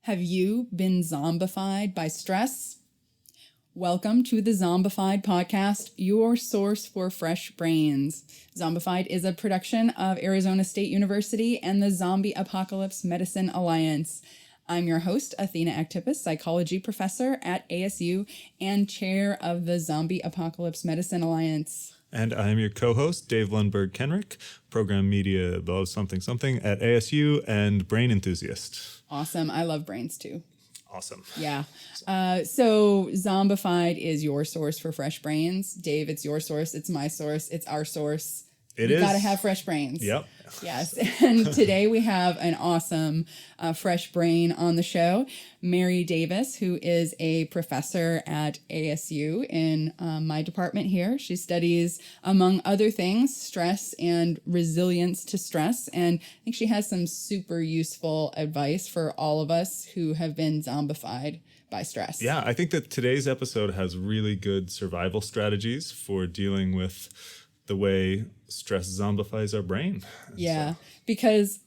Have you been zombified by stress? Welcome to the Zombified Podcast, your source for fresh brains. Zombified is a production of Arizona State University and the Zombie Apocalypse Medicine Alliance. I'm your host, Athena Actipus, psychology professor at ASU and chair of the Zombie Apocalypse Medicine Alliance. And I'm your co-host, Dave Lundberg-Kenrick, program media above something at ASU and brain enthusiast. Awesome. I love brains too. Awesome. Yeah. So Zombified is your source for fresh brains. Dave, it's your source. It's my source. It's our source. It You is. got to have fresh brains. Yep. Yes. And today we have an awesome fresh brain on the show, Mary Davis, who is a professor at ASU in my department here. She studies, among other things, stress and resilience to stress. And I think she has some super useful advice for all of us who have been zombified by stress. Yeah, I think that today's episode has really good survival strategies for dealing with the way stress zombifies our brain. Yeah, because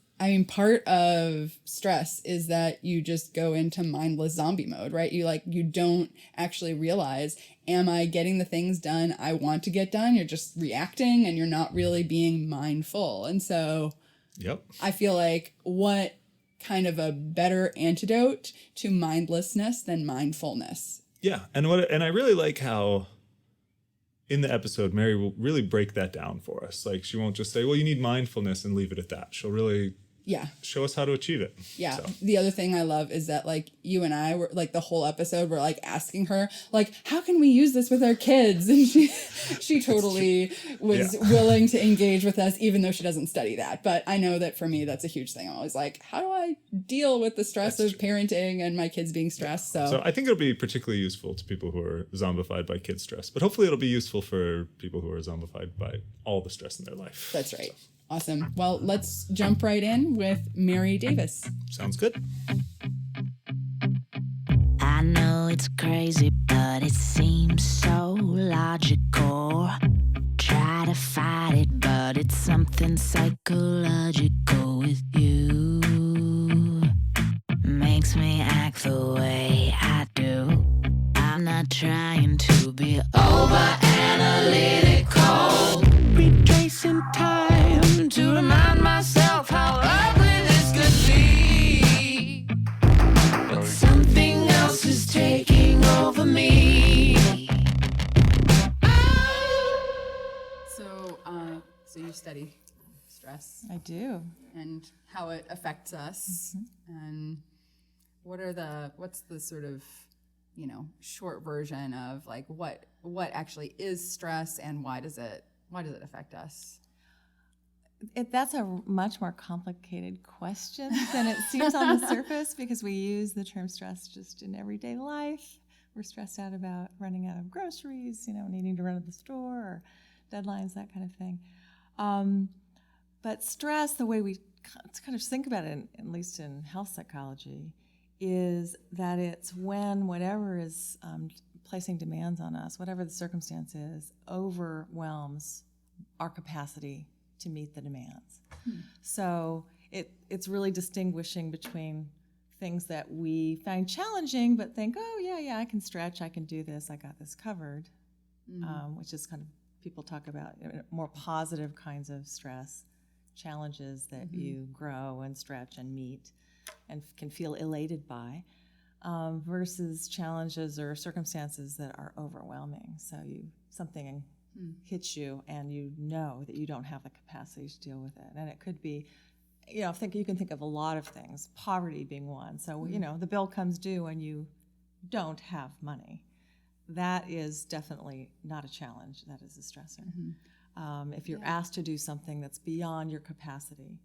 part of stress is that you just go into mindless zombie mode, right? You don't actually realize, am I getting the things done I want to get done? You're just reacting and you're not really being mindful. And so Yep. I feel like what kind of a better antidote to mindlessness than mindfulness? Yeah, and I really like how in the episode, Mary will really break that down for us. Like, she won't just say, well, you need mindfulness and leave it at that. She'll really show us how to achieve it. Yeah. So. The other thing I love is that you and I were the whole episode, we're asking her, how can we use this with our kids? And she totally was willing to engage with us, even though she doesn't study that. But I know that for me, that's a huge thing. I'm always like, how do I deal with the stress of parenting and my kids being stressed? So I think it'll be particularly useful to people who are zombified by kid stress, but hopefully it'll be useful for people who are zombified by all the stress in their life. That's right. So. Awesome. Well, let's jump right in with Mary Davis. Sounds good. I know it's crazy, but it seems so logical. Try to fight it, but it's something psychological with you. Makes me act the way I do. I'm not trying to be over analytical. Retracing time to remind myself how ugly this could be. But something else is taking over me. So you study stress. I do. And how it affects us. Mm-hmm. And what's the sort of, short version of what actually is stress and why does it affect us? That's a much more complicated question than it seems on the surface, because we use the term stress just in everyday life. We're stressed out about running out of groceries, needing to run to the store, or deadlines, that kind of thing. But stress, the way we kind of think about it, at least in health psychology, is that it's when whatever is placing demands on us, whatever the circumstance is, overwhelms our capacity to meet the demands. So it's really distinguishing between things that we find challenging but think, oh, yeah, I can stretch, I can do this, I got this covered, which is kind of, people talk about more positive kinds of stress, challenges that you grow and stretch and meet and can feel elated by, versus challenges or circumstances that are overwhelming. So something hits you and you know that you don't have the capacity to deal with it. And it could be, you can think of a lot of things, poverty being one. So, the bill comes due and you don't have money. That is definitely not a challenge. That is a stressor. If you're asked to do something that's beyond your capacity,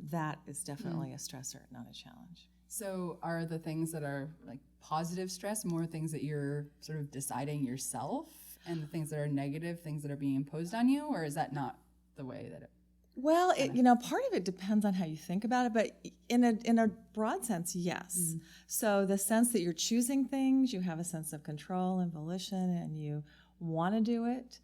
that is definitely a stressor, not a challenge. So are the things that are positive stress more things that you're sort of deciding yourself, and the things that are negative, things that are being imposed on you, or is that not the way that it? Well, part of it depends on how you think about it, but in a broad sense, yes. So the sense that you're choosing things, you have a sense of control and volition, and you want to do it,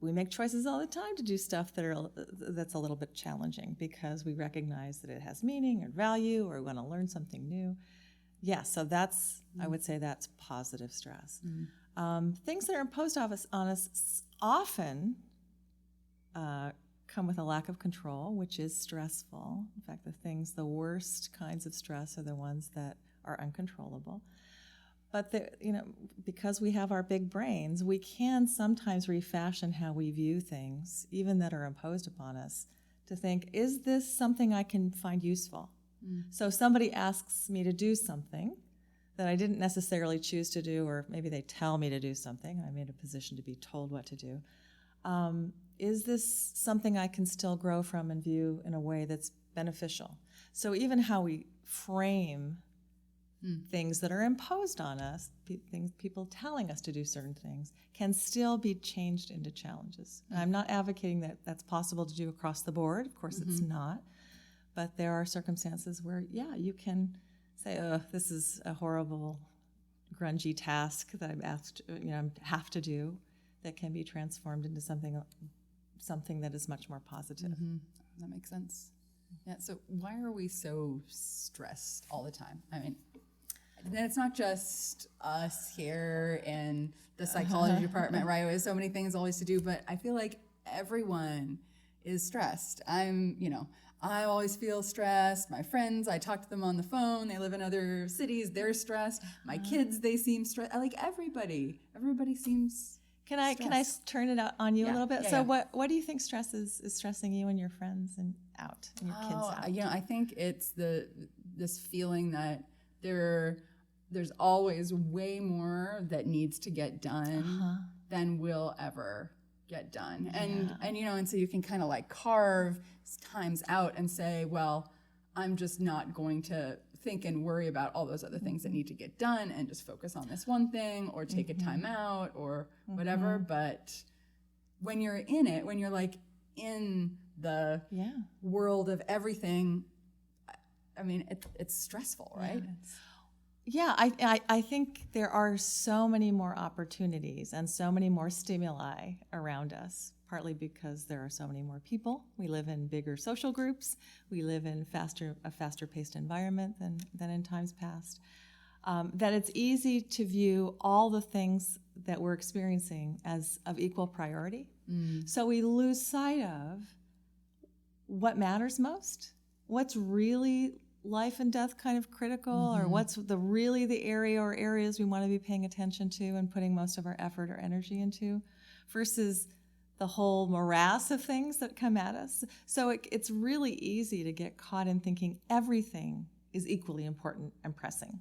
we make choices all the time to do stuff that's a little bit challenging because we recognize that it has meaning or value, or we want to learn something new. Yeah, so that's, I would say that's positive stress. Things that are imposed on us often come with a lack of control, which is stressful. In fact, the worst kinds of stress are the ones that are uncontrollable. But because we have our big brains, we can sometimes refashion how we view things, even that are imposed upon us, to think, is this something I can find useful? So if somebody asks me to do something that I didn't necessarily choose to do, or maybe they tell me to do something, I'm in a position to be told what to do, is this something I can still grow from and view in a way that's beneficial? So even how we frame things that are imposed on us, people telling us to do certain things, can still be changed into challenges. And I'm not advocating that that's possible to do across the board. Of course, it's not. But there are circumstances where, you can say, this is a horrible, grungy task that I'm asked, have to do, that can be transformed into something that is much more positive. That makes sense. Yeah, so why are we so stressed all the time? I mean, it's not just us here in the psychology department, right? We have so many things always to do, but I feel like everyone is stressed. I always feel stressed. My friends, I talk to them on the phone. They live in other cities. They're stressed. My kids, they seem stressed. Like everybody seems Can I turn it out on you a little bit? What do you think stress is stressing you and your friends and out and your kids out? I think it's this feeling that there's always way more that needs to get done than will ever get done. And so you can kind of like carve times out and say, well, I'm just not going to think and worry about all those other things that need to get done and just focus on this one thing or take a time out or whatever. But when you're in it, when you're like in the world of everything, I mean, it's stressful, right? I think there are so many more opportunities and so many more stimuli around us, partly because there are so many more people. We live in bigger social groups. We live in a faster-paced environment than in times past. That it's easy to view all the things that we're experiencing as of equal priority. So we lose sight of what matters most, what's really life and death kind of critical, or what's the area or areas we want to be paying attention to and putting most of our effort or energy into, versus the whole morass of things that come at us. So it's really easy to get caught in thinking everything is equally important and pressing.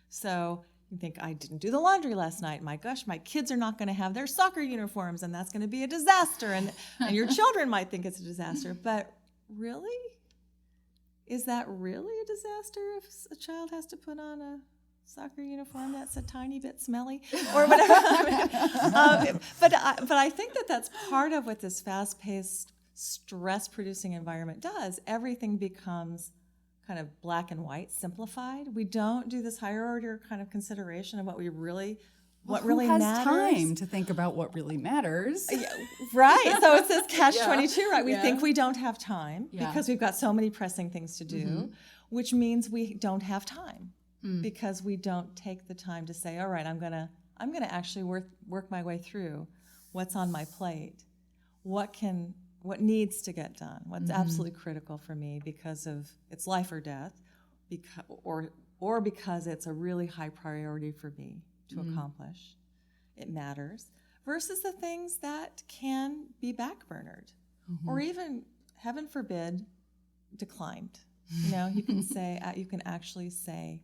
So you think, I didn't do the laundry last night. My gosh, my kids are not going to have their soccer uniforms, and that's going to be a disaster. And your children might think it's a disaster, but really? Is that really a disaster if a child has to put on a soccer uniform that's a tiny bit smelly or whatever? But I think that's part of what this fast-paced, stress-producing environment does. Everything becomes kind of black and white, simplified. We don't do this higher order kind of consideration of what really really has matters. Time to think about what really matters. Right. So it's this catch-22, right? We think we don't have time because we've got so many pressing things to do, which means we don't have time because we don't take the time to say, all right, I'm gonna actually work my way through what's on my plate, what needs to get done, what's absolutely critical for me because of it's life or death, or because it's a really high priority for me to accomplish. It matters, versus the things that can be backburnered or even, heaven forbid, declined. You can say, you can actually say,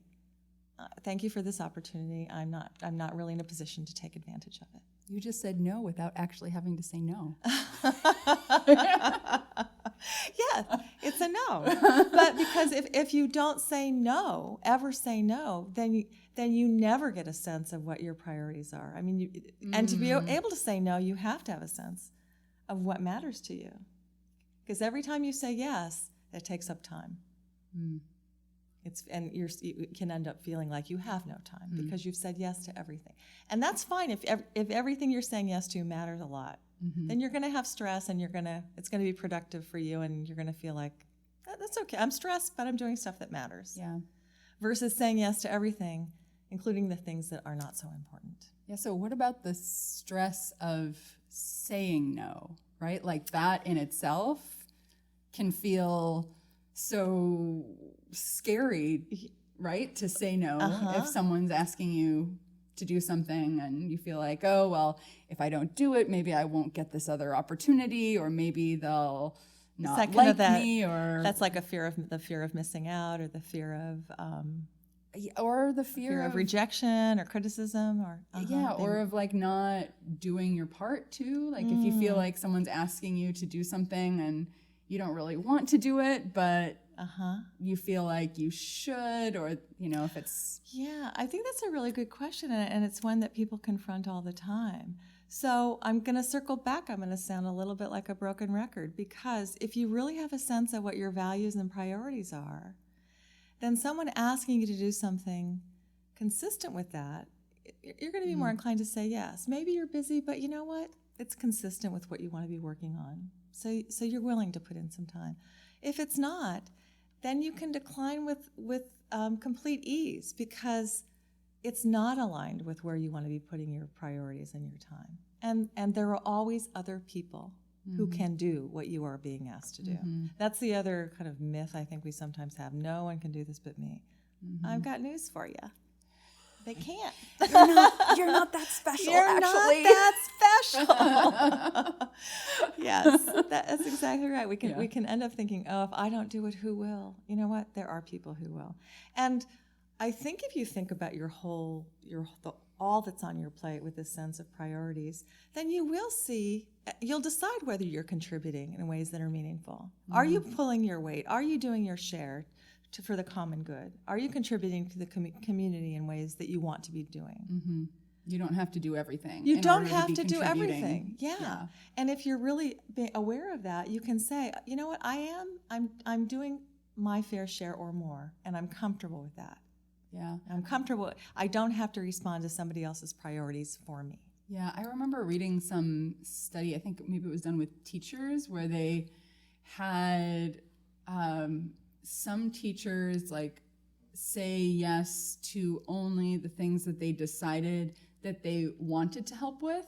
thank you for this opportunity. I'm not really in a position to take advantage of it. You just said no without actually having to say no. Yeah, it's a no. But because if you don't ever say no, then you never get a sense of what your priorities are. I mean, and to be able to say no, you have to have a sense of what matters to you. Because every time you say yes, it takes up time. You can end up feeling like you have no time because you've said yes to everything. And that's fine if everything you're saying yes to matters a lot. then you're going to have stress, and it's going to be productive for you, and you're going to feel like, that's okay. I'm stressed, but I'm doing stuff that matters. Yeah. Versus saying yes to everything, including the things that are not so important. Yeah. So what about the stress of saying no, right? Like that in itself can feel so scary, right? To say no if someone's asking you to do something and you feel like, oh, well, if I don't do it, maybe I won't get this other opportunity, or maybe they'll not like me, or that's like the fear of missing out, or the fear of rejection or criticism, or or of like not doing your part too. Like if you feel like someone's asking you to do something and you don't really want to do it, but you feel like you should, or if it's I think that's a really good question, and it's one that people confront all the time. So I'm going to circle back. I'm going to sound a little bit like a broken record, because if you really have a sense of what your values and priorities are, then someone asking you to do something consistent with that, you're going to be more inclined to say yes. Maybe you're busy, but you know what? It's consistent with what you want to be working on. So you're willing to put in some time. If it's not, then you can decline with complete ease, because it's not aligned with where you want to be putting your priorities and your time. And there are always other people who can do what you are being asked to do. That's the other kind of myth I think we sometimes have. No one can do this but me. I've got news for you. They can't. You're not that special, You're actually. not that special. Yes, that's exactly right. We can end up thinking, oh, if I don't do it, who will? You know what? There are people who will. And I think if you think about all that's on your plate with this sense of priorities, then you'll decide whether you're contributing in ways that are meaningful. Are you pulling your weight? Are you doing your share for the common good? Are you contributing to the community in ways that you want to be doing? You don't have to do everything. You don't have to do everything. Yeah. And if you're really aware of that, you can say, you know what, I'm doing my fair share or more, and I'm comfortable with that. Yeah. I'm comfortable. I don't have to respond to somebody else's priorities for me. Yeah. I remember reading some study, I think maybe it was done with teachers, where they had some teachers like say yes to only the things that they decided that they wanted to help with.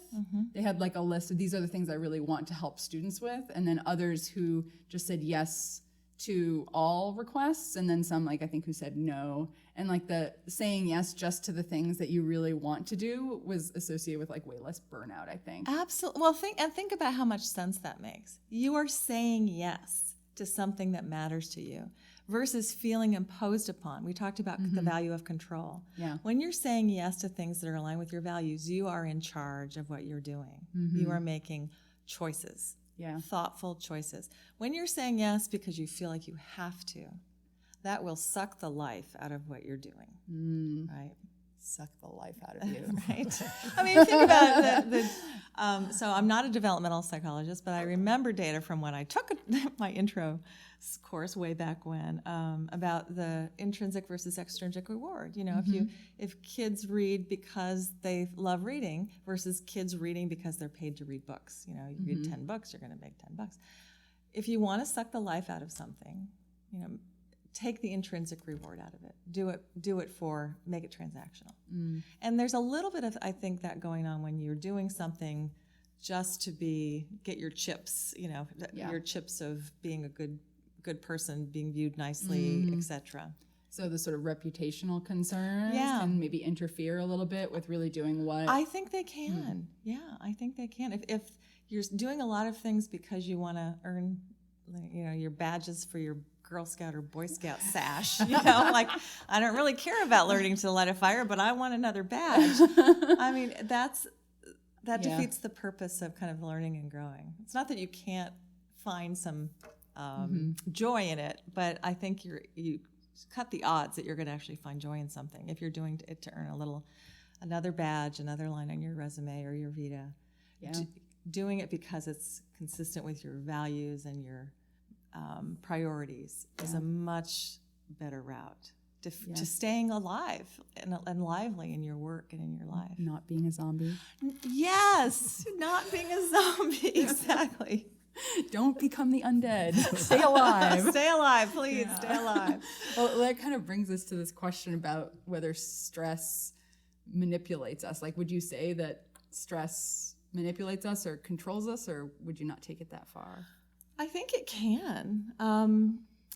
They had like a list of, these are the things I really want to help students with. And then others who just said yes to all requests, and then some, like I think, who said no. And like the saying yes just to the things that you really want to do was associated with like way less burnout, I think. Absolutely. Well, think about how much sense that makes. You are saying yes to something that matters to you versus feeling imposed upon. We talked about the value of control. Yeah. When you're saying yes to things that are aligned with your values, you are in charge of what you're doing. You are making choices. Yeah. Thoughtful choices. When you're saying yes because you feel like you have to, that will suck the life out of what you're doing, right? Suck the life out of you. Right? I mean, think about so I'm not a developmental psychologist, but I remember data from when I took my intro course way back when about the intrinsic versus extrinsic reward. You know, if kids read because they love reading versus kids reading because they're paid to read books. You know, you read 10 books, you're going to make $10. If you want to suck the life out of something, you know, take the intrinsic reward out of it. Make it transactional. And there's a little bit of, I think, that going on when you're doing something just to get your chips, you know, your chips of being a good person, being viewed nicely, etc. So the sort of reputational concerns can maybe interfere a little bit with really doing what? I think they can. Yeah, I think they can. If you're doing a lot of things because you want to earn, you know, your badges for your Girl Scout or Boy Scout sash, you know, like I don't really care about learning to light a fire, but I want another badge. I mean, that defeats the purpose of kind of learning and growing. It's not that you can't find some joy in it, but I think you cut the odds that you're going to actually find joy in something if you're doing it to earn another badge, another line on your resume or your Vita. Yeah. Doing it because it's consistent with your values and your priorities is a much better route to staying alive and lively in your work and in your life. Not being a zombie. Yes, not being a zombie, exactly. Don't become the undead. Stay alive. Stay alive, please, stay alive. Well, that kind of brings us to this question about whether stress manipulates us. Like, would you say that stress manipulates us or controls us, or would you not take it that far? I think it can.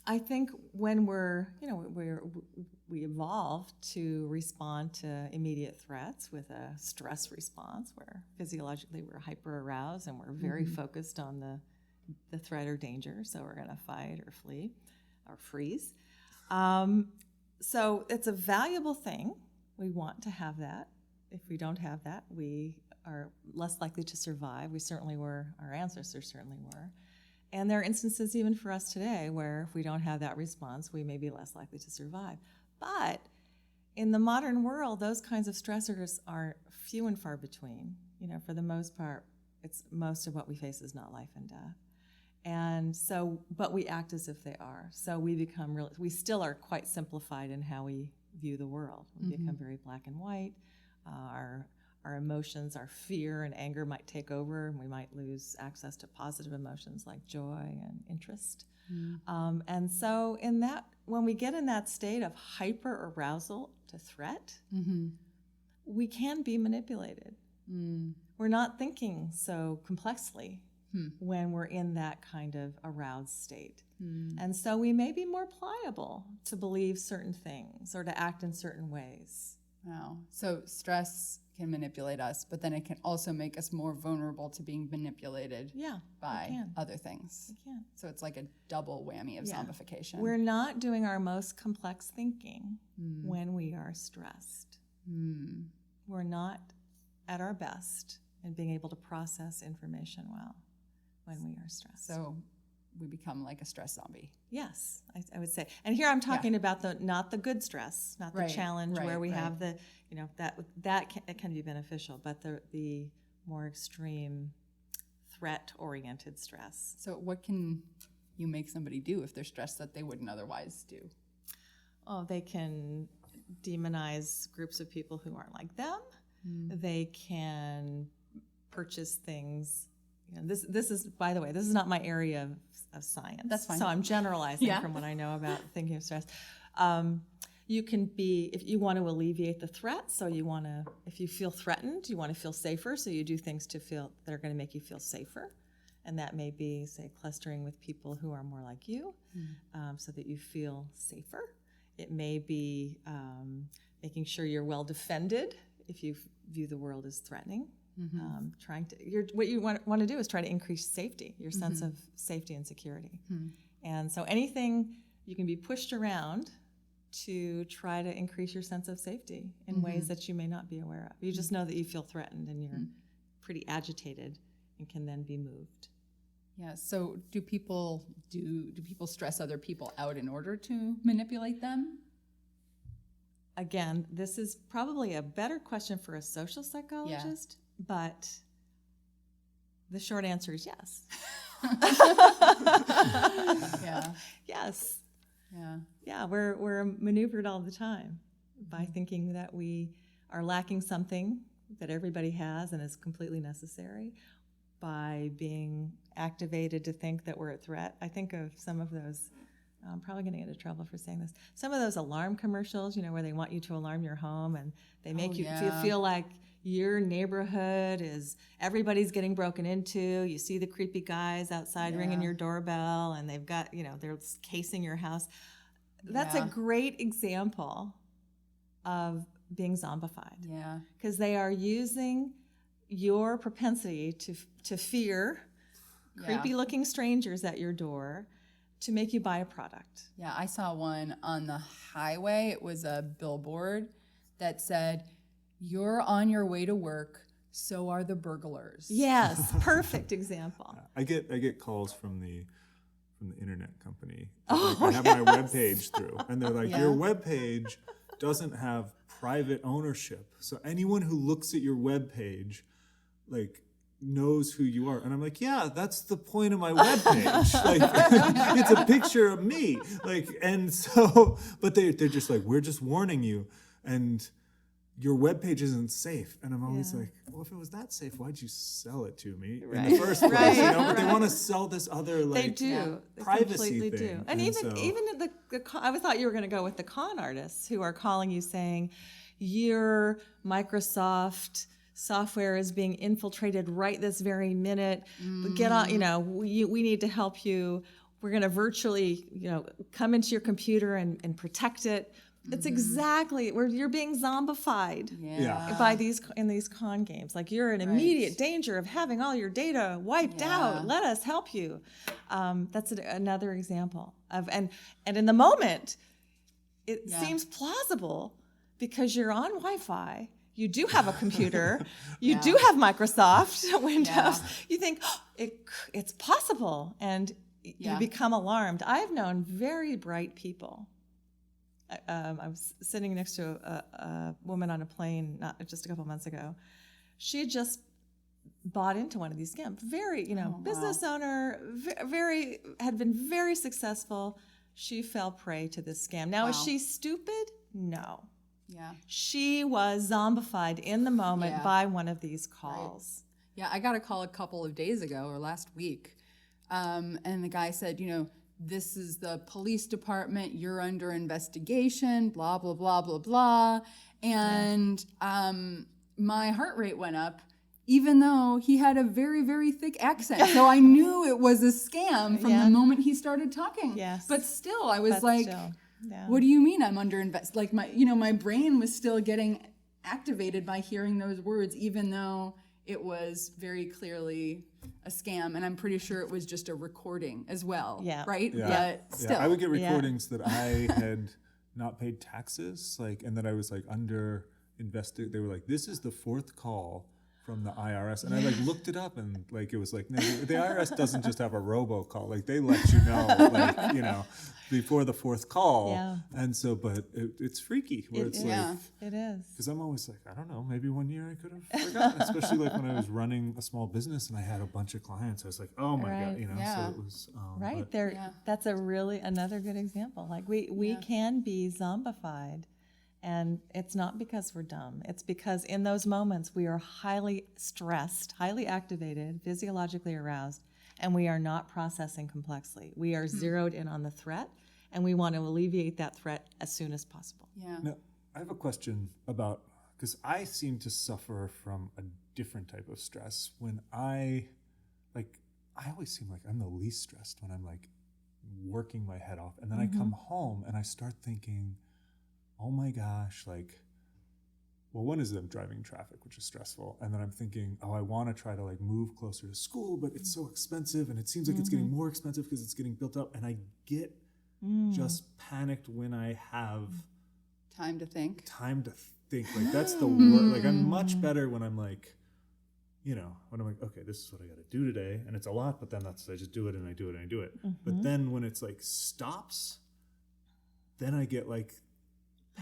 I think when we evolve to respond to immediate threats with a stress response, where physiologically we're hyper aroused and we're very focused on the threat or danger, so we're going to fight or flee or freeze. So it's a valuable thing. We want to have that. If we don't have that, we are less likely to survive. We certainly were. Our ancestors certainly were. And there are instances even for us today where if we don't have that response, we may be less likely to survive. But in the modern world, those kinds of stressors are few and far between. For the most part, it's most of what we face is not life and death. And so, but we act as if they are. So we still are quite simplified in how we view the world. We become very black and white. Our emotions, our fear and anger might take over, and we might lose access to positive emotions like joy and interest. And so when we get in that state of hyper arousal to threat, we can be manipulated. We're not thinking so complexly when we're in that kind of aroused state. And so we may be more pliable to believe certain things or to act in certain ways. Wow. So stress can manipulate us, but then it can also make us more vulnerable to being manipulated by other things. It can. So it's like a double whammy of zombification. We're not doing our most complex thinking when we are stressed. We're not at our best in being able to process information well when we are stressed. So we become like a stress zombie. Yes, I would say. And here I'm talking about not the good stress, not the challenge where we have the, that can be beneficial, but the more extreme threat-oriented stress. So what can you make somebody do if they're stressed that they wouldn't otherwise do? Oh, they can demonize groups of people who aren't like them. They can purchase things. This is, by the way, this is not my area of science. That's fine. So I'm generalizing from what I know about thinking of stress. You can be, if you want to alleviate the threat, so if you feel threatened, you want to feel safer, so you do things that are going to make you feel safer. And that may be, say, clustering with people who are more like you, so that you feel safer. It may be making sure you're well defended if you view the world as threatening. What you want to do is try to increase safety, your sense of safety and security. And so anything you can be pushed around to try to increase your sense of safety in ways that you may not be aware of. You just know that you feel threatened and you're pretty agitated and can then be moved. Yeah, so do people stress other people out in order to manipulate them? Again, this is probably a better question for a social psychologist, but the short answer is yes. Yes. Yeah, we're maneuvered all the time by thinking that we are lacking something that everybody has and is completely necessary, by being activated to think that we're a threat. I think of some of those, I'm probably going to get into trouble for saying this, some of those alarm commercials, where they want you to alarm your home and they make you feel like your neighborhood everybody's getting broken into. You see the creepy guys outside ringing your doorbell and they've got, they're casing your house. That's a great example of being zombified. Yeah. Because they are using your propensity to fear creepy looking strangers at your door to make you buy a product. Yeah, I saw one on the highway. It was a billboard that said, "You're on your way to work, so are the burglars." Yes, perfect example. I get calls from the internet company. I have my webpage through, and they're like, "Your webpage doesn't have private ownership, so anyone who looks at your webpage, like, knows who you are. And I'm like, yeah, that's the point of my webpage. Like, it's a picture of me. Like, and so, but they're just like, we're just warning you, and your webpage isn't safe. And I'm always like, well, if it was that safe, why'd you sell it to me in the first place? But they want to sell this other, like, they do. privacy They completely thing. do. And even I thought you were going to go with the con artists who are calling you saying, your Microsoft software is being infiltrated right this very minute. Get on, we need to help you. We're going to virtually, come into your computer and protect it. It's exactly where you're being zombified by these con games. Like, you're in immediate danger of having all your data wiped out. Let us help you. That's another example of and in the moment, it seems plausible because you're on Wi-Fi. You do have a computer. You do have Microsoft Windows. You think it's possible, and you become alarmed. I've known very bright people. I was sitting next to a woman on a plane just a couple months ago. She had just bought into one of these scams. Very, business owner, had been very successful. She fell prey to this scam. Now, is she stupid? No. Yeah. She was zombified in the moment by one of these calls. Right. Yeah, I got a call a couple of days ago or last week. And the guy said, this is the police department, you're under investigation, blah, blah, blah, blah, blah. And my heart rate went up, even though he had a very, very thick accent. So I knew it was a scam from the moment he started talking. Yes. But still, I was what do you mean I'm under Like, my brain was still getting activated by hearing those words, even though it was very clearly a scam, and I'm pretty sure it was just a recording as well. Yeah. Right? Yeah. But still. I would get recordings that I had not paid taxes, and that I was under invested. They were like, this is the 4th call from the IRS. And I looked it up, and it was like, no, the IRS doesn't just have a robocall. They let you know, before the 4th call. Yeah. And so, but it's freaky. It is. Because I'm always like, I don't know, maybe one year I could have forgotten, especially when I was running a small business and I had a bunch of clients. I was like, oh my God, so it was. That's another good example. We can be zombified. And it's not because we're dumb. It's because in those moments we are highly stressed, highly activated, physiologically aroused, and we are not processing complexly. We are zeroed in on the threat, and we want to alleviate that threat as soon as possible. Yeah. Now, I have a question about, because I seem to suffer from a different type of stress when I always seem like I'm the least stressed when I'm working my head off. And then I come home and I start thinking, oh my gosh, one is I'm driving traffic, which is stressful. And then I'm thinking, I want to try to move closer to school, but it's so expensive. And it seems like it's getting more expensive because it's getting built up. And I get just panicked when I have time to think. That's the word. I'm much better when I'm when I'm okay, this is what I got to do today. And it's a lot, but then I just do it and I do it and I do it. But then when it's stops, then I get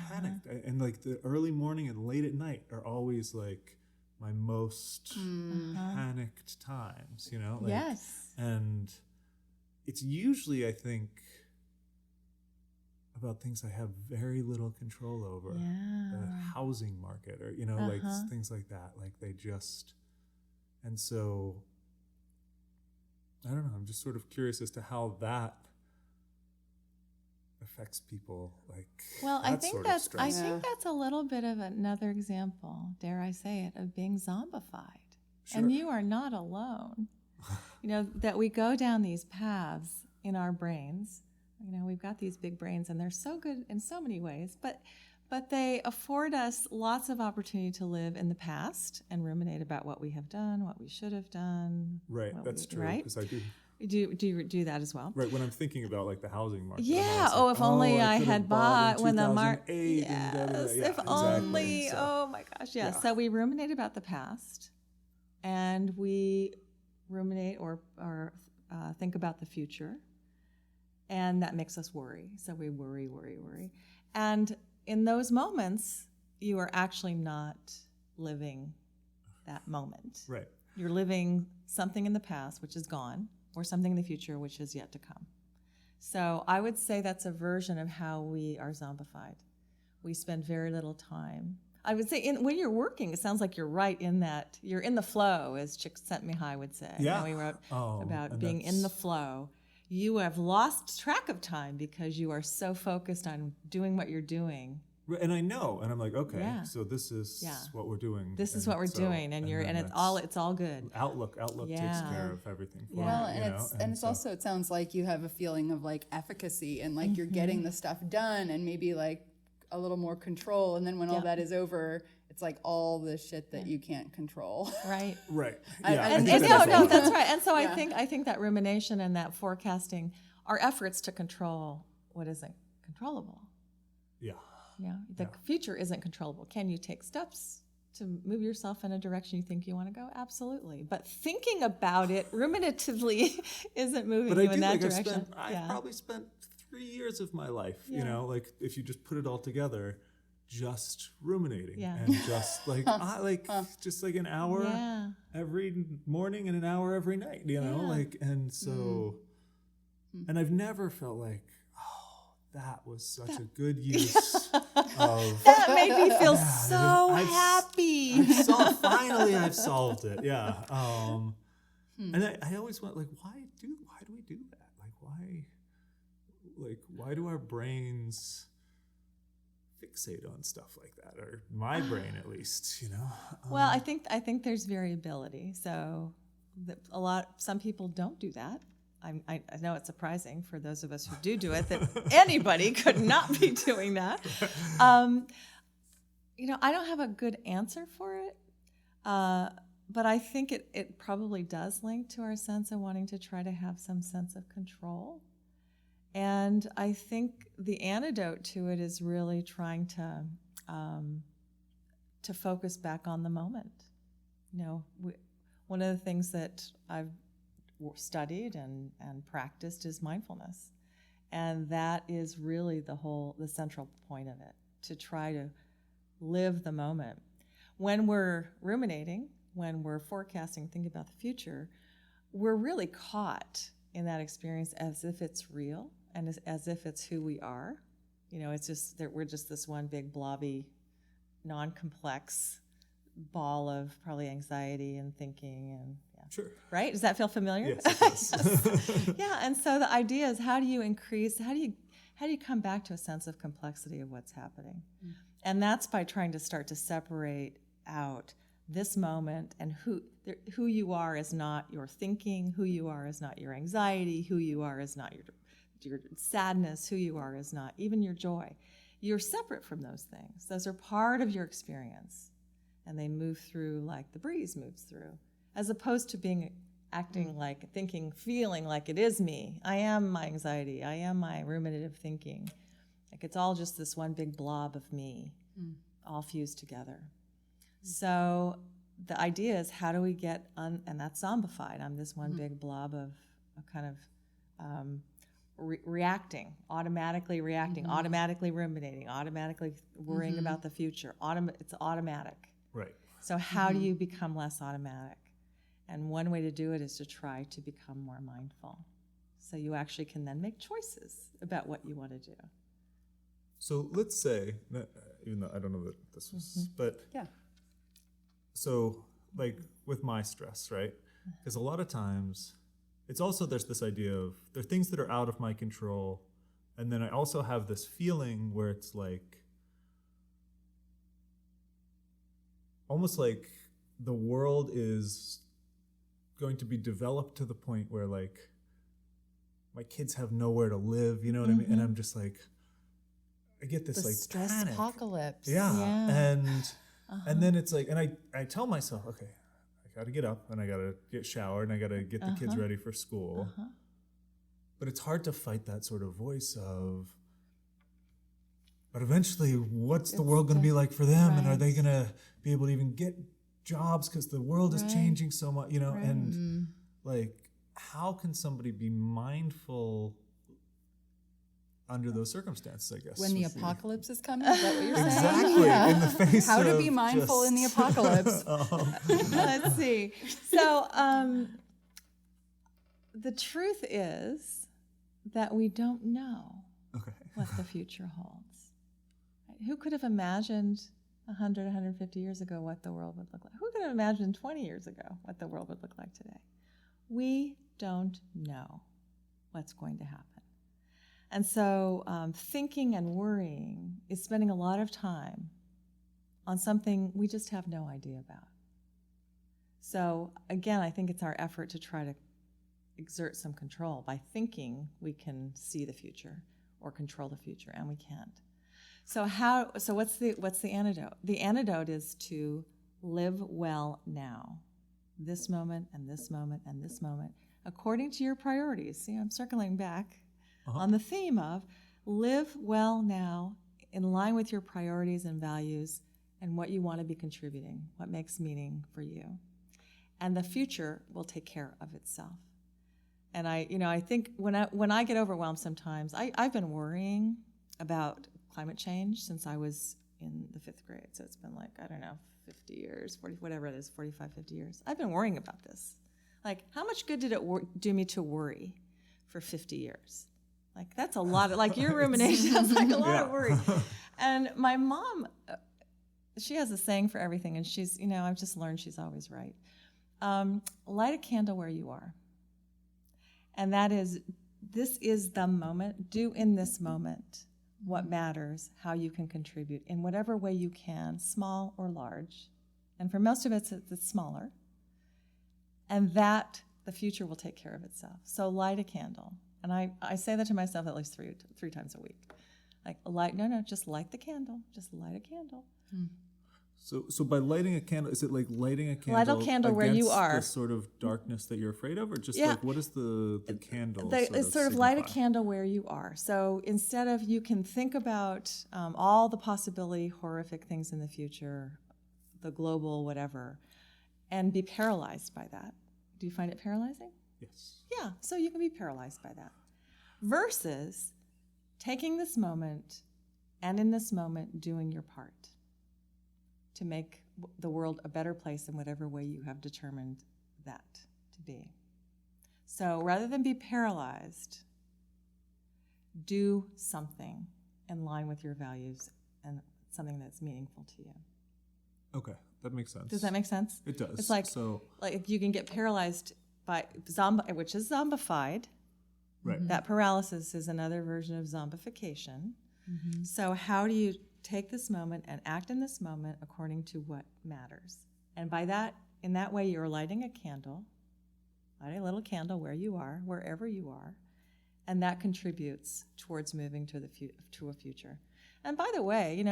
panicked. And the early morning and late at night are always my most panicked times, yes. And it's usually, I think, about things I have very little control over. The housing market or, things like that. They just, and so I don't know, I'm just sort of curious as to how that affects people I think that's a little bit of another example, dare I say it, of being zombified. Sure. And you are not alone. That we go down these paths in our brains. We've got these big brains and they're so good in so many ways, but they afford us lots of opportunity to live in the past and ruminate about what we have done, what we should have done. Right, that's true. Right? Because I do. Do you do that as well? Right, when I'm thinking about the housing market. Yeah. If only I had bought when the market. Yes. If only. So, oh my gosh. Yeah. So we ruminate about the past, and we ruminate or think about the future, and that makes us worry. So we worry, and in those moments, you are actually not living that moment. Right. You're living something in the past, which is gone, or something in the future, which is yet to come. So I would say that's a version of how we are zombified. We spend very little time. I would say when you're working, it sounds like you're right in that. You're in the flow, as Csikszentmihalyi would say. Yeah. We wrote about being in the flow. You have lost track of time because you are so focused on doing what you're doing. And I know, and I'm like, okay, so this is what we're doing. This is what we're doing, and it's all good. Outlook takes care of everything for well, you. And it's also, it sounds like you have a feeling of like efficacy and like you're getting the stuff done and maybe like a little more control, and then when all that is over, it's like all the shit that you can't control. Right. Right. Yeah. No, that's right. And so I think that rumination and that forecasting are efforts to control what isn't controllable. Yeah. The future isn't controllable. Can you take steps to move yourself in a direction you think you want to go? Absolutely. But thinking about it ruminatively isn't moving you in that direction. I've probably spent 3 years of my life, like if you just put it all together, just ruminating and just like just like an hour every morning and an hour every night, and so and I've never felt like, that was such a good use of... That made me feel so happy. Finally, I've solved it. Yeah. And I always went like, why do we do that? Why do our brains fixate on stuff like that, or my brain at least? Well, I think there's variability. So some people don't do that. I know it's surprising for those of us who do it that anybody could not be doing that. I don't have a good answer for it, but I think it probably does link to our sense of wanting to try to have some sense of control. And I think the antidote to it is really trying to focus back on the moment. One of the things that I've studied and practiced is mindfulness, and that is really the central point of it, to try to live the moment. When we're ruminating, when we're forecasting, thinking about the future, we're really caught in that experience as if it's real and as if it's who we are. It's just that we're just this one big blobby, non-complex ball of probably anxiety and thinking and Sure. Right? Does that feel familiar? Yes, it does. Yes. Yeah. And so the idea is, how do you come back to a sense of complexity of what's happening? Mm. And that's by trying to start to separate out this moment and who you are is not your thinking, who you are is not your anxiety, who you are is not your sadness, who you are is not even your joy. You're separate from those things. Those are part of your experience, and they move through like the breeze moves through, as opposed to acting like, thinking, feeling like it is me. I am my anxiety. I am my ruminative thinking. Like it's all just this one big blob of me, all fused together. So the idea is, how do we get, and that's zombified. I'm this one big blob of kind of reacting, automatically ruminating, automatically worrying about the future. It's automatic. Right. So how do you become less automatic? And one way to do it is to try to become more mindful. So you actually can then make choices about what you want to do. So let's say, even though I don't know that this was, but yeah. So like with my stress, right? Because a lot of times it's also, there's this idea of there are things that are out of my control. And then I also have this feeling where it's like, almost like the world is going to be developed to the point where like my kids have nowhere to live, you know what I mean? And I'm just like, I get this the like stress panic. apocalypse. Yeah. And then it's like, and I tell myself, okay, I got to get up and I got to get showered and I got to get the kids ready for school. But it's hard to fight that sort of voice of, but eventually what's the world going to be like for them? Right. And are they going to be able to even get jobs because the world is changing so much, you know? Right. And like, how can somebody be mindful under those circumstances, I guess. When the would be- apocalypse is coming, is that what you're saying? Exactly, Yeah. in the face How to of be mindful in the just- apocalypse. Let's see. So the truth is that we don't know Okay. what the future holds. Right? Who could have imagined 100, 150 years ago what the world would look like? Who could have imagined 20 years ago what the world would look like today? We don't know what's going to happen. And so thinking and worrying is spending a lot of time on something we just have no idea about. So again, I think it's our effort to try to exert some control by thinking we can see the future or control the future, and we can't. So what's the antidote? The antidote is to live well now, this moment and this moment and this moment, according to your priorities. See, I'm circling back on the theme of live well now in line with your priorities and values and what you want to be contributing, what makes meaning for you. And the future will take care of itself. And I think when I get overwhelmed sometimes, I've been worrying about climate change since I was in the 5th grade. So it's been like, I don't know, 50 years, 40, whatever it is, 45, 50 years. I've been worrying about this. Like, how much good did it do me to worry for 50 years? Like, that's a lot of, like, your rumination, that's like a lot of worry. And my mom, she has a saying for everything, and she's, I've just learned she's always right. Light a candle where you are. And that is, this is the moment. Do in this moment what matters, how you can contribute in whatever way you can, small or large. And for most of it, it's smaller. And that, the future will take care of itself. So light a candle. And I say that to myself at least three times a week. Like, just light the candle. Just light a candle. So by lighting a candle, is it like lighting a candle? Light a candle where you are. The sort of darkness that you're afraid of, or just like what is the candle? It's sort of light a candle where you are. So instead of, you can think about all the possibility horrific things in the future, the global whatever, and be paralyzed by that. Do you find it paralyzing? Yes. Yeah, so you can be paralyzed by that. Versus taking this moment and in this moment doing your part to make the world a better place in whatever way you have determined that to be. So rather than be paralyzed, do something in line with your values and something that's meaningful to you. Okay, that makes sense. Does that make sense? It does. It's like, like you can get paralyzed by which is zombified. Right. That paralysis is another version of zombification. Mm-hmm. So how do you take this moment and act in this moment according to what matters? And by that, in that way, you're lighting a candle, lighting a little candle where you are, wherever you are, and that contributes towards moving to a future. And by the way,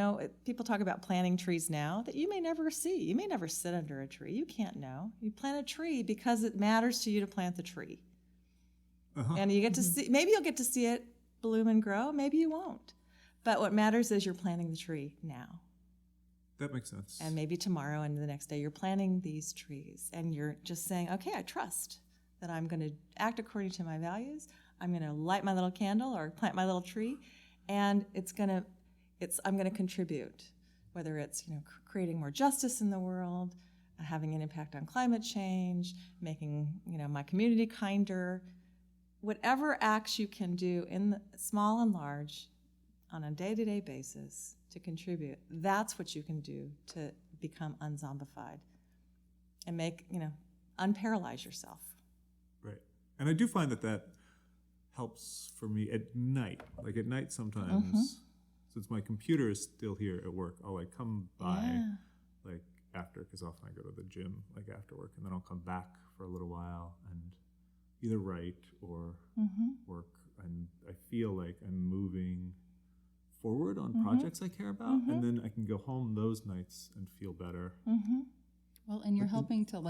people talk about planting trees now that you may never see. You may never sit under a tree. You can't know. You plant a tree because it matters to you to plant the tree. And you get to see, maybe you'll get to see it bloom and grow, maybe you won't. But what matters is you're planting the tree now. That makes sense. And maybe tomorrow and the next day you're planting these trees and you're just saying, okay, I trust that I'm going to act according to my values. I'm going to light my little candle or plant my little tree, and I'm going to contribute, whether it's creating more justice in the world, having an impact on climate change, making my community kinder. Whatever acts you can do in the small and large on a day-to-day basis to contribute, that's what you can do to become unzombified and unparalyze yourself. Right. And I do find that helps for me at night. Like at night sometimes, since my computer is still here at work, I'll come by like after, because often I go to the gym like after work, and then I'll come back for a little while and either write or work, and I feel like I'm moving forward on projects I care about, and then I can go home those nights and feel better. Well, and you're helping to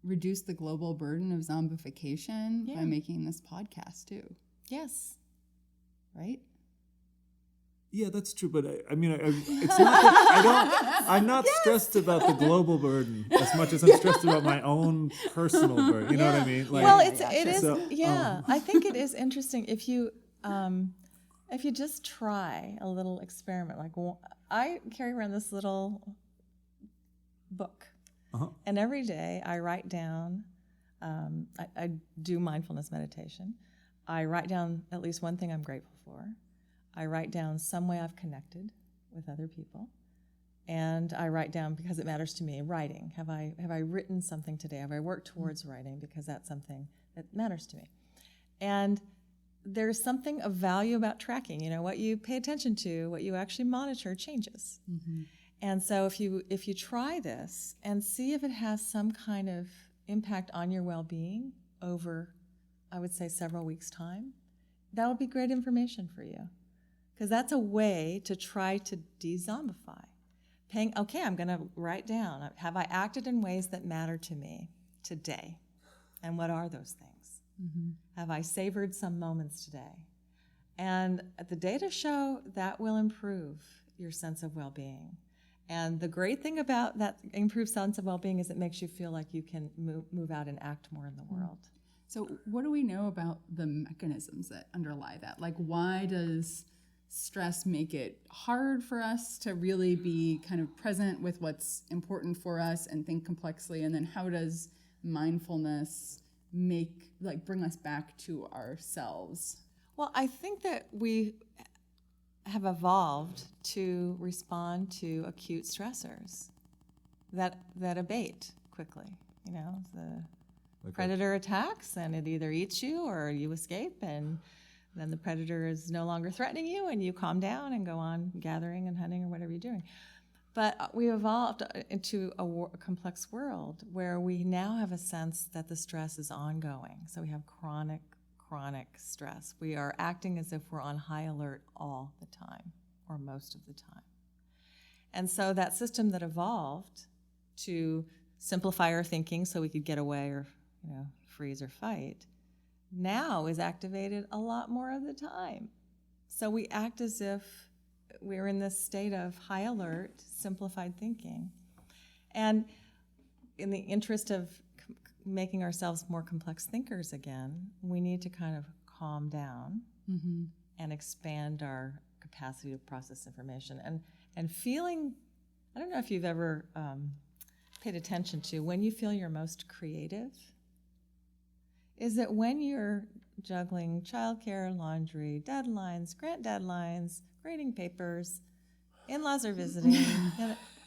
reduce the global burden of zombification by making this podcast too. Yes. Right? Yeah, that's true. But it's not that I'm not stressed about the global burden as much as I'm stressed about my own personal burden. You know what I mean? Well, it is. I think it is interesting if you if you just try a little experiment, like I carry around this little book, and every day I write down, I do mindfulness meditation. I write down at least one thing I'm grateful for. I write down some way I've connected with other people. And I write down, because it matters to me, writing. Have I written something today? Have I worked towards writing? Because that's something that matters to me. And there's something of value about tracking. You know, what you pay attention to, what you actually monitor changes. Mm-hmm. And so if you try this and see if it has some kind of impact on your well-being over, I would say, several weeks' time, that would be great information for you. Because that's a way to try to de-zombify. Okay, I'm going to write down, have I acted in ways that matter to me today? And what are those things? Mm-hmm. Have I savored some moments today? And the data show that will improve your sense of well-being. And the great thing about that improved sense of well-being is it makes you feel like you can move out and act more in the world. So what do we know about the mechanisms that underlie that? Like, why does stress make it hard for us to really be kind of present with what's important for us and think complexly? And then how does mindfulness bring us back to ourselves? Well, I think that we have evolved to respond to acute stressors that abate quickly. You know, the predator attacks and it either eats you or you escape, and then the predator is no longer threatening you and you calm down and go on gathering and hunting or whatever you're doing. But we evolved into a complex world where we now have a sense that the stress is ongoing. So we have chronic stress. We are acting as if we're on high alert all the time, or most of the time. And so that system that evolved to simplify our thinking so we could get away or, freeze or fight, now is activated a lot more of the time. So we act as if we're in this state of high alert, simplified thinking. And in the interest of making ourselves more complex thinkers again, we need to kind of calm down and expand our capacity to process information. And feeling, I don't know if you've ever paid attention to when you feel your most creative, is that when you're juggling childcare, laundry, deadlines, grant deadlines, grading papers, in-laws are visiting,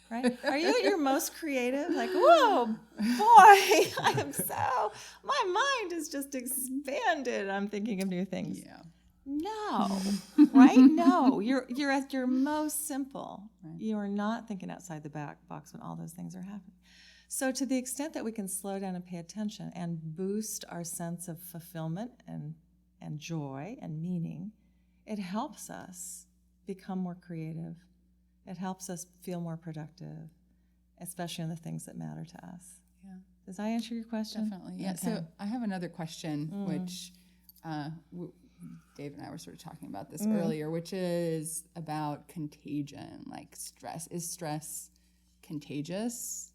right? Are you at your most creative? Like, whoa, boy, my mind is just expanded. I'm thinking of new things. Yeah. No, right? No, you're at your most simple. Right. You are not thinking outside the box when all those things are happening. So to the extent that we can slow down and pay attention and boost our sense of fulfillment and joy and meaning, it helps us become more creative. It helps us feel more productive, especially in the things that matter to us. Yeah. Does that answer your question? Definitely. Yeah. Okay. So I have another question, which Dave and I were sort of talking about this earlier, which is about contagion, like stress. Is stress contagious?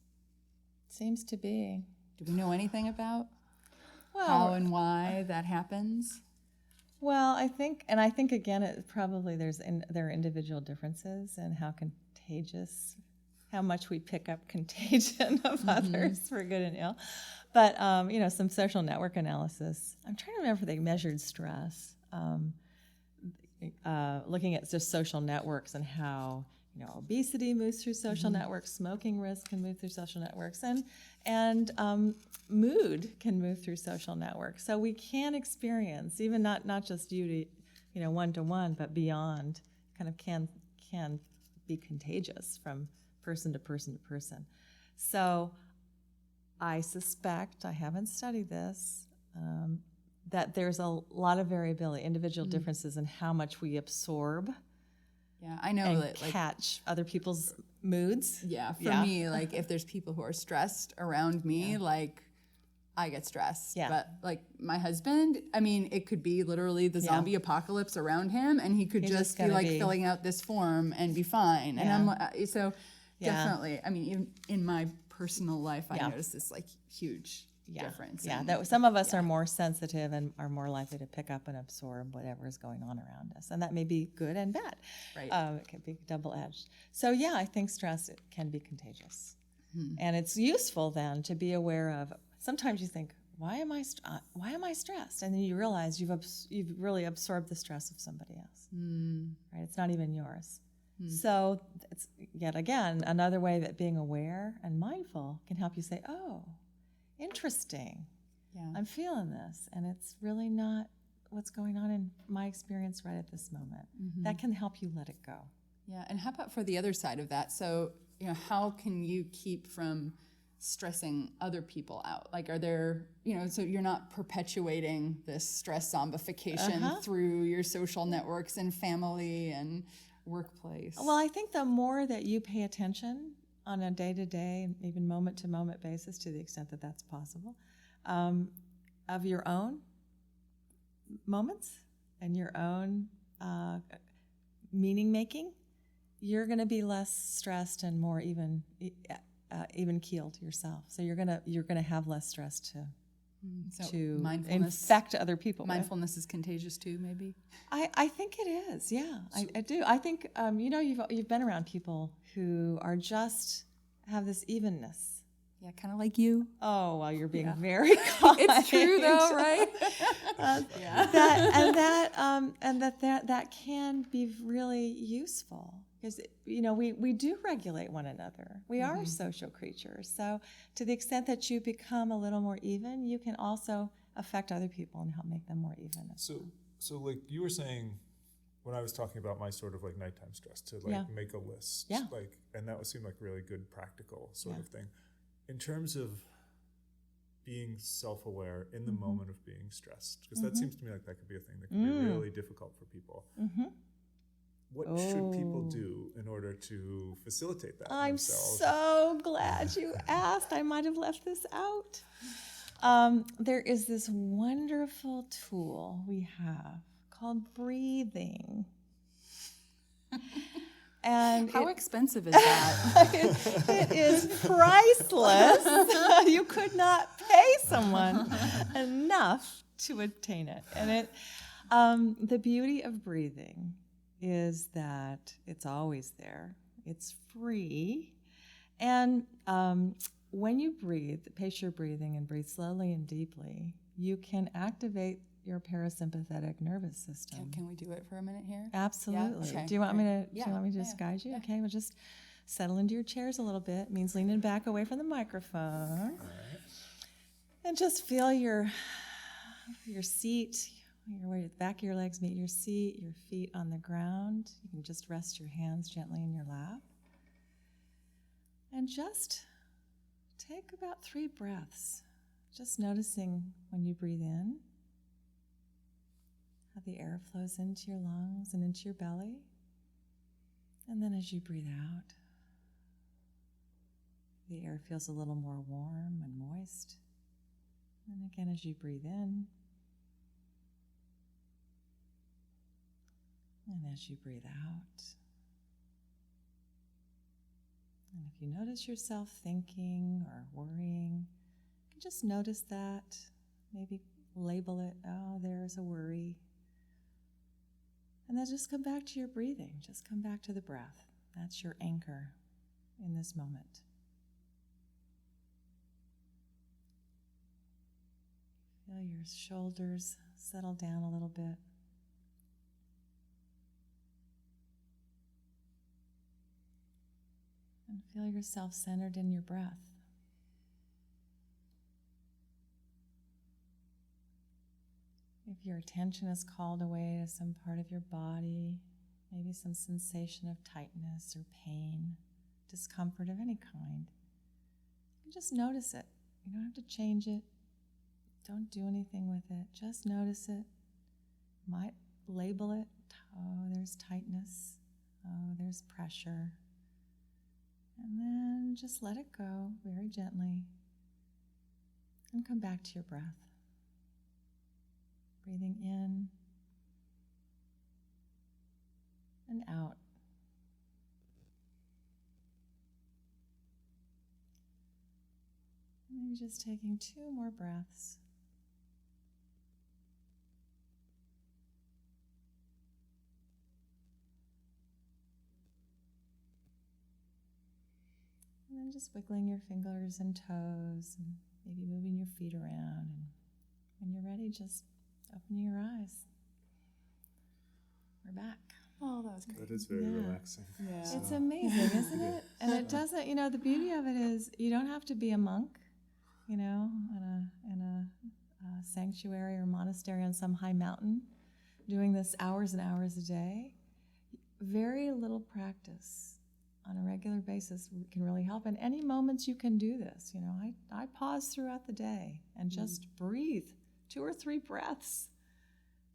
Seems to be. Do we know anything about how and why that happens? Well, I think again, there are individual differences in how contagious, how much we pick up contagion of others for good and ill. But some social network analysis. I'm trying to remember if they measured stress, looking at just social networks and how obesity moves through social networks, smoking risk can move through social networks, and mood can move through social networks. So we can experience, even not just you to, one-to-one, but beyond, kind of can be contagious from person to person to person. So I suspect, I haven't studied this, that there's a lot of variability, individual differences in how much we absorb. Yeah, I know and that catch other people's moods. Yeah, for me, like if there's people who are stressed around me, like I get stressed. Yeah. But like my husband, I mean, it could be literally the zombie apocalypse around him, and he could just be like filling out this form and be fine. And I'm definitely. I mean, even in my personal life, I noticed this like huge difference. Yeah, and- that some of us are more sensitive and are more likely to pick up and absorb whatever is going on around us, and that may be good and bad. Right. It can be double-edged. So yeah, I think stress it can be contagious, and it's useful then to be aware of. Sometimes you think, why am I stressed? And then you realize you've really absorbed the stress of somebody else. Right? It's not even yours. So it's yet again another way that being aware and mindful can help you say, oh, interesting. Yeah. I'm feeling this, and it's really not what's going on in my experience right at this moment. That can help you let it go. Yeah, and how about for the other side of that? So, how can you keep from stressing other people out? Like, are there, so you're not perpetuating this stress zombification through your social networks and family and workplace? Well, I think the more that you pay attention on a day-to-day and even moment-to-moment basis, to the extent that that's possible, of your own moments and your own meaning-making, you're going to be less stressed and more even keeled yourself. So you're gonna have less stress to mindfulness, infect other people. mindfulness is contagious too, maybe. I think it is. Yeah, I do. I think you've been around people who are just have this evenness. Yeah, kind of like you. Oh, well, you're being very kind. It's true though, right? That can be really useful. Because, we do regulate one another. We are social creatures. So to the extent that you become a little more even, you can also affect other people and help make them more even. So like you were saying, when I was talking about my sort of like nighttime stress, to make a list, and that would seem like a really good practical sort of thing. In terms of being self-aware in the moment of being stressed, because that seems to me like that could be a thing that could be really difficult for people. What should people do in order to facilitate that I'm themselves? so glad you asked. I might have left this out. There is this wonderful tool we have called breathing. And How expensive is that? it is priceless. You could not pay someone enough to obtain it. And the beauty of breathing is that it's always there. It's free. And when you breathe, pace your breathing and breathe slowly and deeply, you can activate your parasympathetic nervous system. Can we do it for a minute here? Absolutely. Yeah, okay. Do you want me to? Yeah. Do you want me to just guide you? Yeah. Okay. Well, just settle into your chairs a little bit. It means leaning back away from the microphone, and just feel your seat, where the back of your legs meet your seat, your feet on the ground. You can just rest your hands gently in your lap, and just take about 3 breaths. Just noticing when you breathe in, how the air flows into your lungs and into your belly. And then as you breathe out, the air feels a little more warm and moist. And again, as you breathe in, and as you breathe out. And if you notice yourself thinking or worrying, you can just notice that. Maybe label it, oh, there's a worry. And then just come back to your breathing. Just come back to the breath. That's your anchor in this moment. Feel your shoulders settle down a little bit. And feel yourself centered in your breath. If your attention is called away to some part of your body, maybe some sensation of tightness or pain, discomfort of any kind, just notice it. You don't have to change it. Don't do anything with it. Just notice it. Might label it. Oh, there's tightness. Oh, there's pressure. And then just let it go very gently and come back to your breath. Breathing in and out. And maybe Maybe just taking 2 more breaths. And then just wiggling your fingers and toes and maybe moving your feet around. And when you're ready, just open your eyes. We're back. Oh, that was great. That is very relaxing. Yeah. It's amazing, isn't it? And it doesn't, the beauty of it is you don't have to be a monk, in a sanctuary or monastery on some high mountain doing this hours and hours a day. Very little practice on a regular basis can really help. And any moments you can do this, I pause throughout the day and just breathe 2 or 3 breaths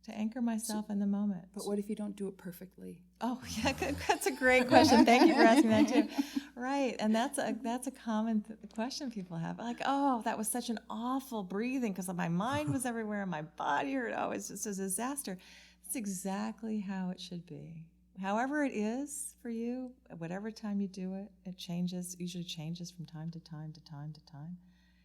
to anchor myself in the moment. But what if you don't do it perfectly? Oh, yeah, that's a great question. Thank you for asking that too. Right, and that's a common question people have. Like, oh, that was such an awful breathing because my mind was everywhere and my body hurt. Oh, it's just a disaster. That's exactly how it should be. However it is for you, at whatever time you do it, it changes. Usually changes from time to time to time to time.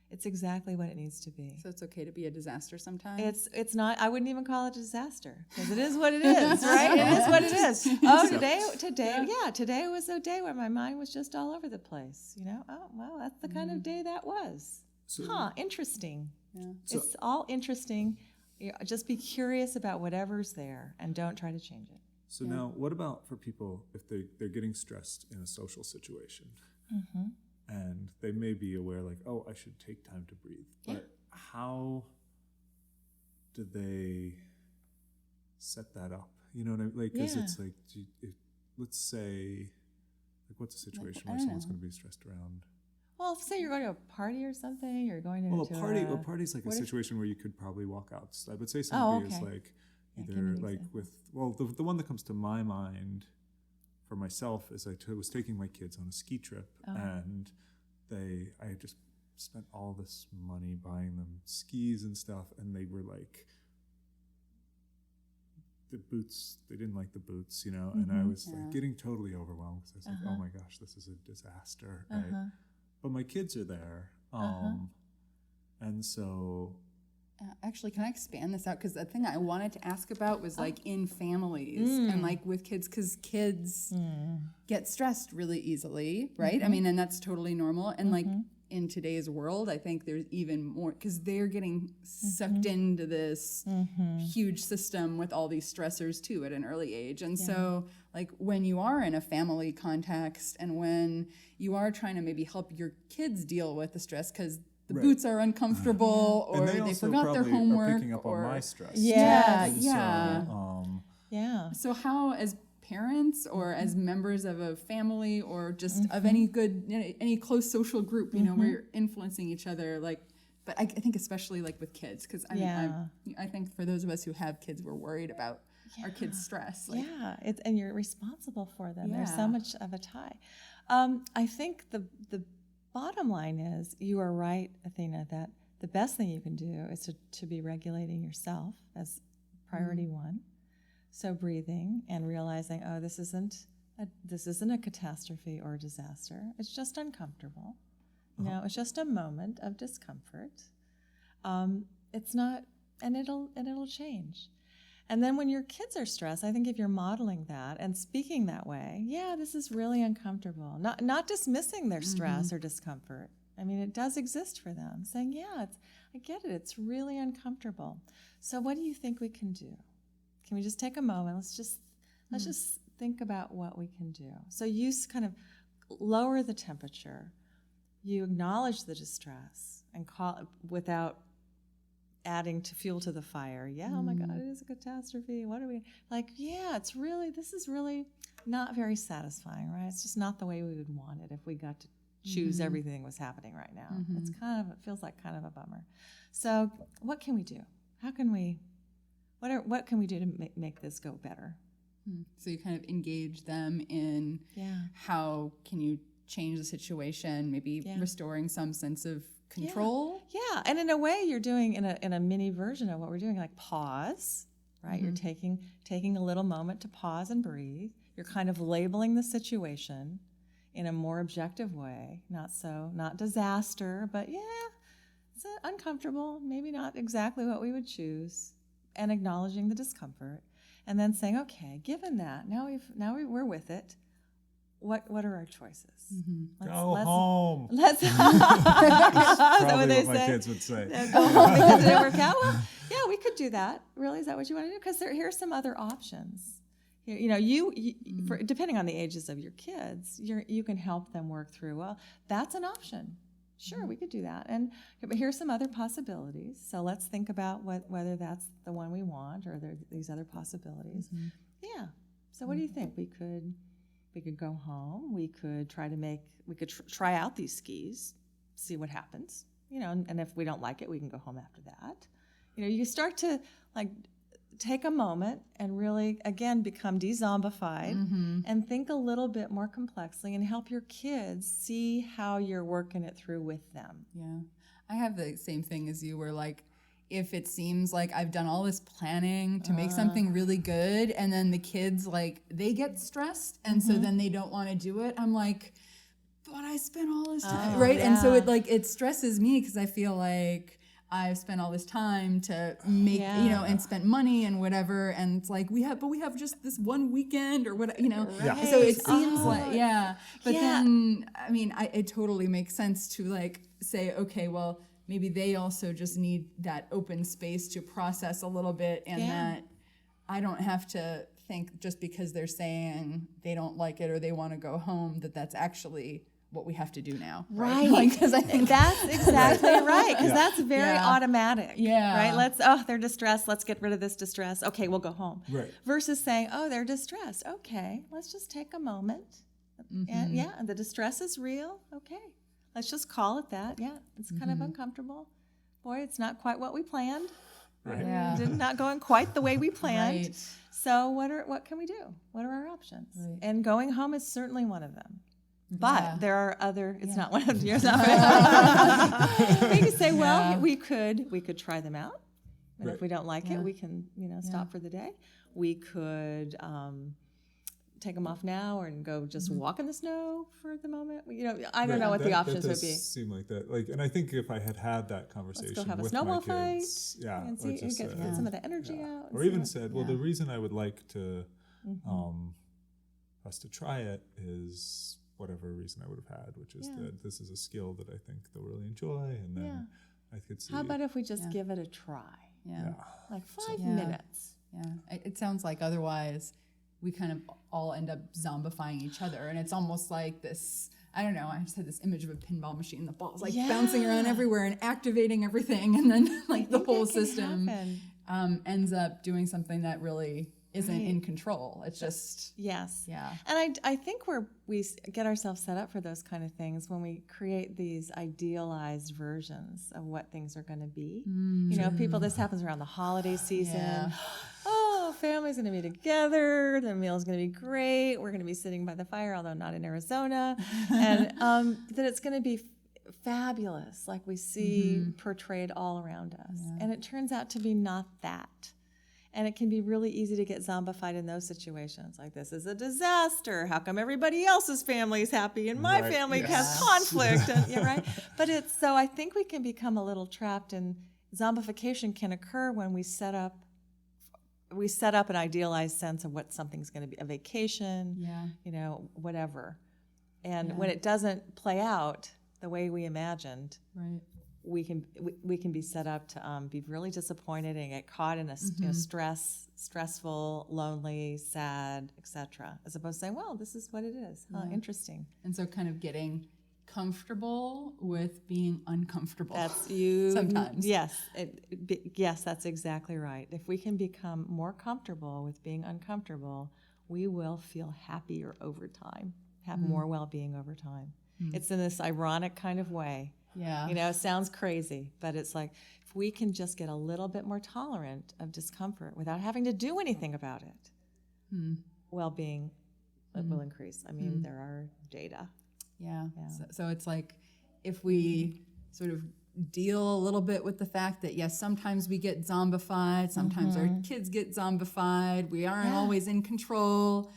It's exactly what it needs to be. So it's okay to be a disaster sometimes? It's not, I wouldn't even call it a disaster because it is what it is, right? It is what it is. Oh, today was a day where my mind was just all over the place, Oh, well, that's the kind of day that was. Interesting. Yeah. It's all interesting. Just be curious about whatever's there and don't try to change it. So now, what about for people if they're getting stressed in a social situation? Mm-hmm. And they may be aware, like, oh, I should take time to breathe. But how do they set that up? You know what I mean? Like, because it's like, let's say, like, what's a situation where someone's going to be stressed around? Well, say you're going to a party or something, you're going to a party's like a situation where you could probably walk outside. But say somebody is like either like the one that comes to my mind for myself is I was taking my kids on a ski trip, and I had just spent all this money buying them skis and stuff, and they were like, the boots, they didn't like the boots, and I was like getting totally overwhelmed because I was like, oh my gosh, this is a disaster, right? But my kids are there, and so... Actually, can I expand this out? Because the thing I wanted to ask about was like in families and like with kids, because kids get stressed really easily, right? I mean, and that's totally normal. And like in today's world, I think there's even more because they're getting sucked into this huge system with all these stressors too at an early age. And so like when you are in a family context and when you are trying to maybe help your kids deal with the stress because the boots are uncomfortable, or they forgot their homework, are picking up on my stress. So how, as parents or as members of a family or just of any close social group, where you're influencing each other, like. But I think especially like with kids, because I think for those of us who have kids, we're worried about our kids' stress. Like, and you're responsible for them. There's so much of a tie. I think the bottom line is, you are right, Athena, that the best thing you can do is to be regulating yourself as priority one. So breathing and realizing, oh, this isn't a catastrophe or a disaster. It's just uncomfortable. It's just a moment of discomfort. It's not, and it'll change. And then when your kids are stressed, I think if you're modeling that and speaking that way, this is really uncomfortable. Not dismissing their stress or discomfort. I mean, it does exist for them. Saying, I get it. It's really uncomfortable. So what do you think we can do? Can we just take a moment? Let's just think about what we can do. So you kind of lower the temperature. You acknowledge the distress and call it without adding to fuel to the fire. Oh my God, it is a catastrophe. What are we like? This is really not very satisfying, right? It's just not the way we would want it if we got to choose everything was happening right now. It feels like kind of a bummer. So what can we do? What can we do to make this go better? So you kind of engage them in how can you change the situation, maybe restoring some sense of control. And in a way you're doing in a mini version of what we're doing, like pause, right? You're taking a little moment to pause and breathe. You're kind of labeling the situation in a more objective way, not disaster, but It's uncomfortable, maybe not exactly what we would choose, and acknowledging the discomfort, and then saying, okay, given that, we're with it. What are our choices? Go home. Let's. Probably what my kids would say. Go home because it didn't work out. Well, yeah, we could do that. Really, is that what you want to do? Because here's some other options. Depending on the ages of your kids, you can help them work through. Well, that's an option. Sure, we could do that. But here's some other possibilities. So let's think about whether that's the one we want or these other possibilities. Yeah. So what do you think? We could go home. We could try out these skis, see what happens. And if we don't like it, we can go home after that. You start to take a moment and really, again, become de-zombified and think a little bit more complexly and help your kids see how you're working it through with them. Yeah. I have the same thing as you, where if it seems like I've done all this planning to make something really good, and then the kids, they get stressed, and so then they don't want to do it, I'm like, but I spent all this time, right? Yeah. And so it stresses me because I feel like I've spent all this time to make, and spent money and whatever, and it's like we have just this one weekend or what, Right. So it seems then, I mean, it totally makes sense to say, okay, well, maybe they also just need that open space to process a little bit, and that I don't have to think just because they're saying they don't like it or they want to go home that's actually what we have to do now. Right. Because I think that's exactly right. Because that's very automatic. Yeah. Right. They're distressed. Let's get rid of this distress. Okay, we'll go home. Right. Versus saying, they're distressed. Okay, let's just take a moment. And the distress is real. Okay. Let's just call it that. Yeah, it's kind of uncomfortable. Boy, it's not quite what we planned. Right. Yeah. Not going quite the way we planned. Right. So what can we do? What are our options? Right. And going home is certainly one of them. But there are other. It's not one of yours. We can say, well, we could try them out, and if we don't like it, we can stop for the day. We could take them off now and go just walk in the snow for the moment. I don't know what the options would be. Seem like that. And I think if I had that conversation, let's go have a with snowball my kids, fight, and see, get some of the energy out. Or even said, well, the reason I would like to us to try it is whatever reason I would have had, which is that this is a skill that I think they'll really enjoy, and then I could see. How about if we just give it a try? Yeah. 5 minutes. Yeah. It sounds like otherwise we kind of all end up zombifying each other, and it's almost like this. I don't know. I just had this image of a pinball machine. The ball's bouncing around everywhere and activating everything, and then the whole system ends up doing something that really isn't in control. It's just And I think we get ourselves set up for those kind of things when we create these idealized versions of what things are going to be. People. This happens around the holiday season. Yeah. Family's going to be together. The meal's going to be great. We're going to be sitting by the fire, although not in Arizona, and that it's going to be fabulous, like we see portrayed all around us. And it turns out to be not that. And it can be really easy to get zombified in those situations. Like, this is a disaster. How come everybody else's family is happy and my family has conflict? And, right? But I think we can become a little trapped, and zombification can occur when we set up an idealized sense of what something's going to be, a vacation, whatever. And when it doesn't play out the way we imagined, we can be set up to be really disappointed and get caught in a stressful, lonely, sad, etc. As opposed to saying, well, this is what it is. Interesting. And so kind of getting comfortable with being uncomfortable. That's you. Sometimes. Yes. Yes, that's exactly right. If we can become more comfortable with being uncomfortable, we will feel happier over time, have more well-being over time. It's in this ironic kind of way. Yeah. It sounds crazy, but it's like, if we can just get a little bit more tolerant of discomfort without having to do anything about it, well-being will increase. I mean, there are data. Yeah. So it's like, if we sort of deal a little bit with the fact that, yes, sometimes we get zombified, sometimes our kids get zombified, we aren't always in control,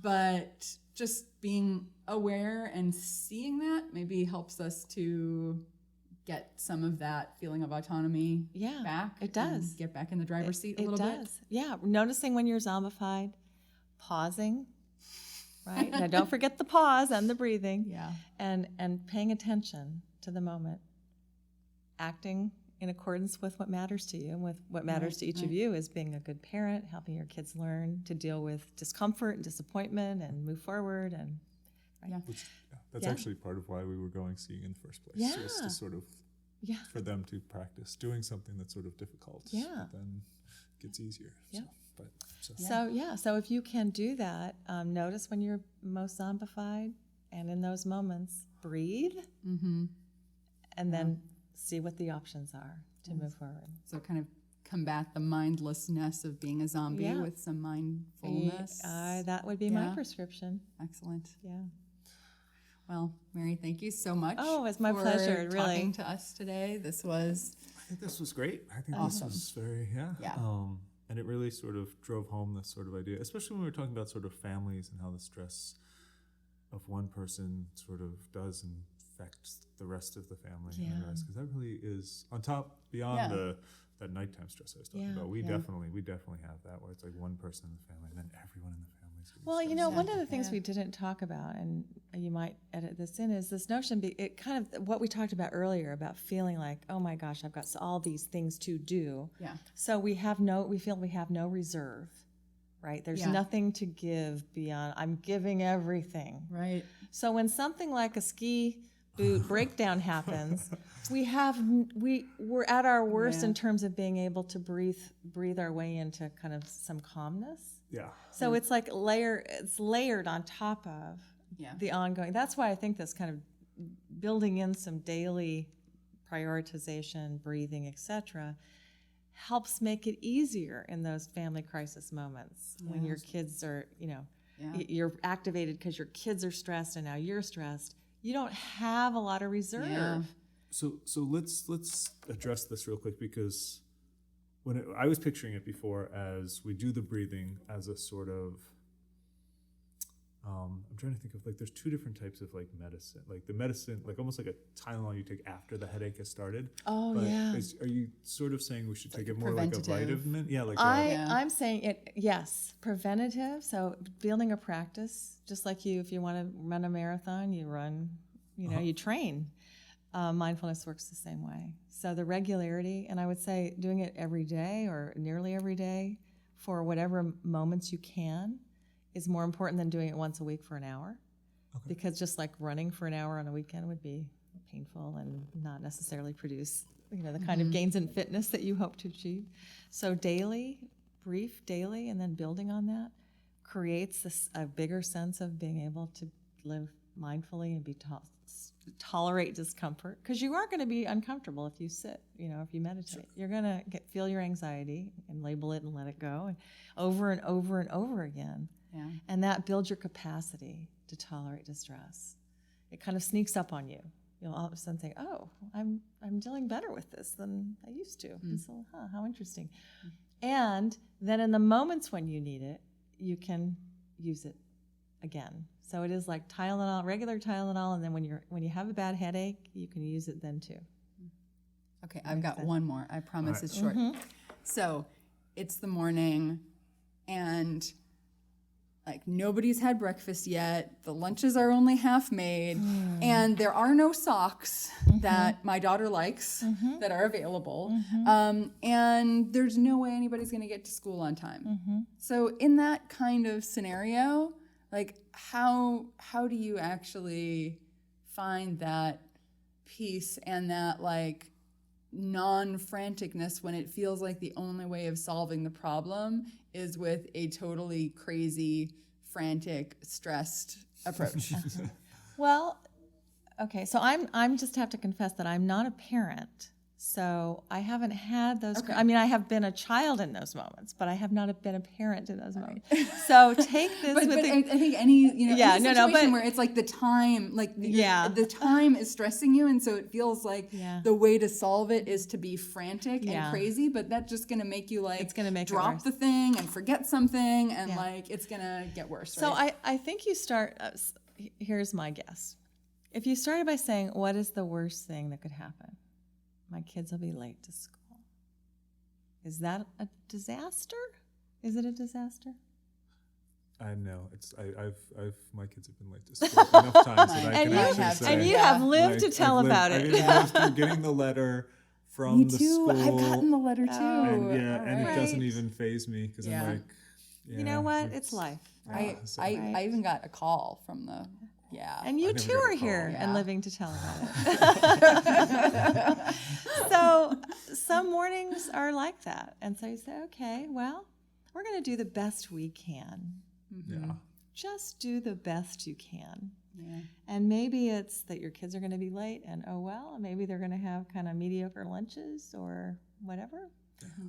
but just being aware and seeing that maybe helps us to get some of that feeling of autonomy back. It does. And get back in the driver's seat a little bit. It does. Yeah. Noticing when you're zombified, pausing, right? Now don't forget the pause and the breathing. Yeah. And paying attention to the moment. Acting in accordance with what matters to you, and with what matters to each of you is being a good parent, helping your kids learn to deal with discomfort and disappointment and move forward. And that's actually part of why we were going skiing in the first place. Was to sort of for them to practice doing something that's sort of difficult. But then gets easier. So if you can do that, notice when you're most zombified, and in those moments, breathe, and then see what the options are to move forward. So kind of combat the mindless-ness of being a zombie with some mindfulness. That would be my prescription. Excellent. Yeah. Well, Mary, thank you so much. Oh, it's my pleasure, really. Talking to us today. This was... I think this was great. I think awesome. This was very, and it really sort of drove home this sort of idea, especially when we were talking about sort of families and how the stress of one person sort of does affect the rest of the family. Because that really is on top, beyond that nighttime stress I was talking about. We definitely have that, where it's like one person in the family and then everyone in the family. Well, one of the things we didn't talk about, and you might edit this in, is this notion, it kind of what we talked about earlier about feeling like, oh my gosh, I've got all these things to do. Yeah. So we feel we have no reserve, right? There's nothing to give beyond, I'm giving everything. Right. So when something like a ski boot breakdown happens, we're at our worst in terms of being able to breathe our way into kind of some calmness. Yeah. So it's like layered on top of the ongoing. That's why I think this kind of building in some daily prioritization, breathing, etc., helps make it easier in those family crisis moments when your kids are, you're activated because your kids are stressed and now you're stressed. You don't have a lot of reserve. Yeah. So let's address this real quick, because I was picturing it before as we do the breathing as a sort of, I'm trying to think of, like, there's two different types of like medicine, like the medicine, like almost like a Tylenol you take after the headache has started. Oh, but yeah. Are you sort of saying we should take it more preventative. like a vitamin? Yeah, like I'm saying it, yes, preventative. So building a practice, just like if you want to run a marathon, you run, you train. Mindfulness works the same way. So the regularity, and I would say doing it every day or nearly every day for whatever moments you can, is more important than doing it once a week for an hour. Okay. Because just like running for an hour on a weekend would be painful and not necessarily produce the kind of gains in fitness that you hope to achieve. So brief daily, and then building on that creates a bigger sense of being able to live mindfully and tolerate discomfort, because you are going to be uncomfortable if you sit, if you meditate. You're going to feel your anxiety and label it and let it go, and over and over and over again. Yeah. And that builds your capacity to tolerate distress. It kind of sneaks up on you. You'll all of a sudden think, oh, I'm dealing better with this than I used to. And so, how interesting. And then in the moments when you need it, you can use it again. So it is like Tylenol, regular Tylenol, and then when you have a bad headache, you can use it then too. Okay, I've got one more. I promise it's short. So it's the morning, and like nobody's had breakfast yet. The lunches are only half made, and there are no socks that my daughter likes that are available. And there's no way anybody's going to get to school on time. So in that kind of scenario, like how do you actually find that peace and that like non-franticness when it feels like the only way of solving the problem is with a totally crazy, frantic, stressed approach? Well, okay, so I'm just have to confess that I'm not a parent. So I haven't had those. Okay. I mean, I have been a child in those moments, but I have not been a parent in those moments. So take this. but I think any situation where it's like the time, the time is stressing you, and so it feels like the way to solve it is to be frantic and crazy. But that's just going to make you like drop the thing and forget something, and like it's going to get worse. So right? I think you start. Here's my guess. If you started by saying, "What is the worst thing that could happen?" my kids will be late to school. Is that a disaster? Is it a disaster? I know I've my kids have been late to school enough times that I can actually say. And you have lived to tell about it. I've lived through getting the letter from Me the too. school. I've gotten the letter too. And Right. it doesn't even faze me because I'm like, You know what? It's life. I even got a call from the And you never too got a are call. here Yeah. and living to tell about it. So some mornings are like that. And so you say, okay, well, we're going to do the best we can. yeah. Just do the best you can. Yeah. And maybe it's that your kids are going to be late and oh well, maybe they're going to have kind of mediocre lunches or whatever.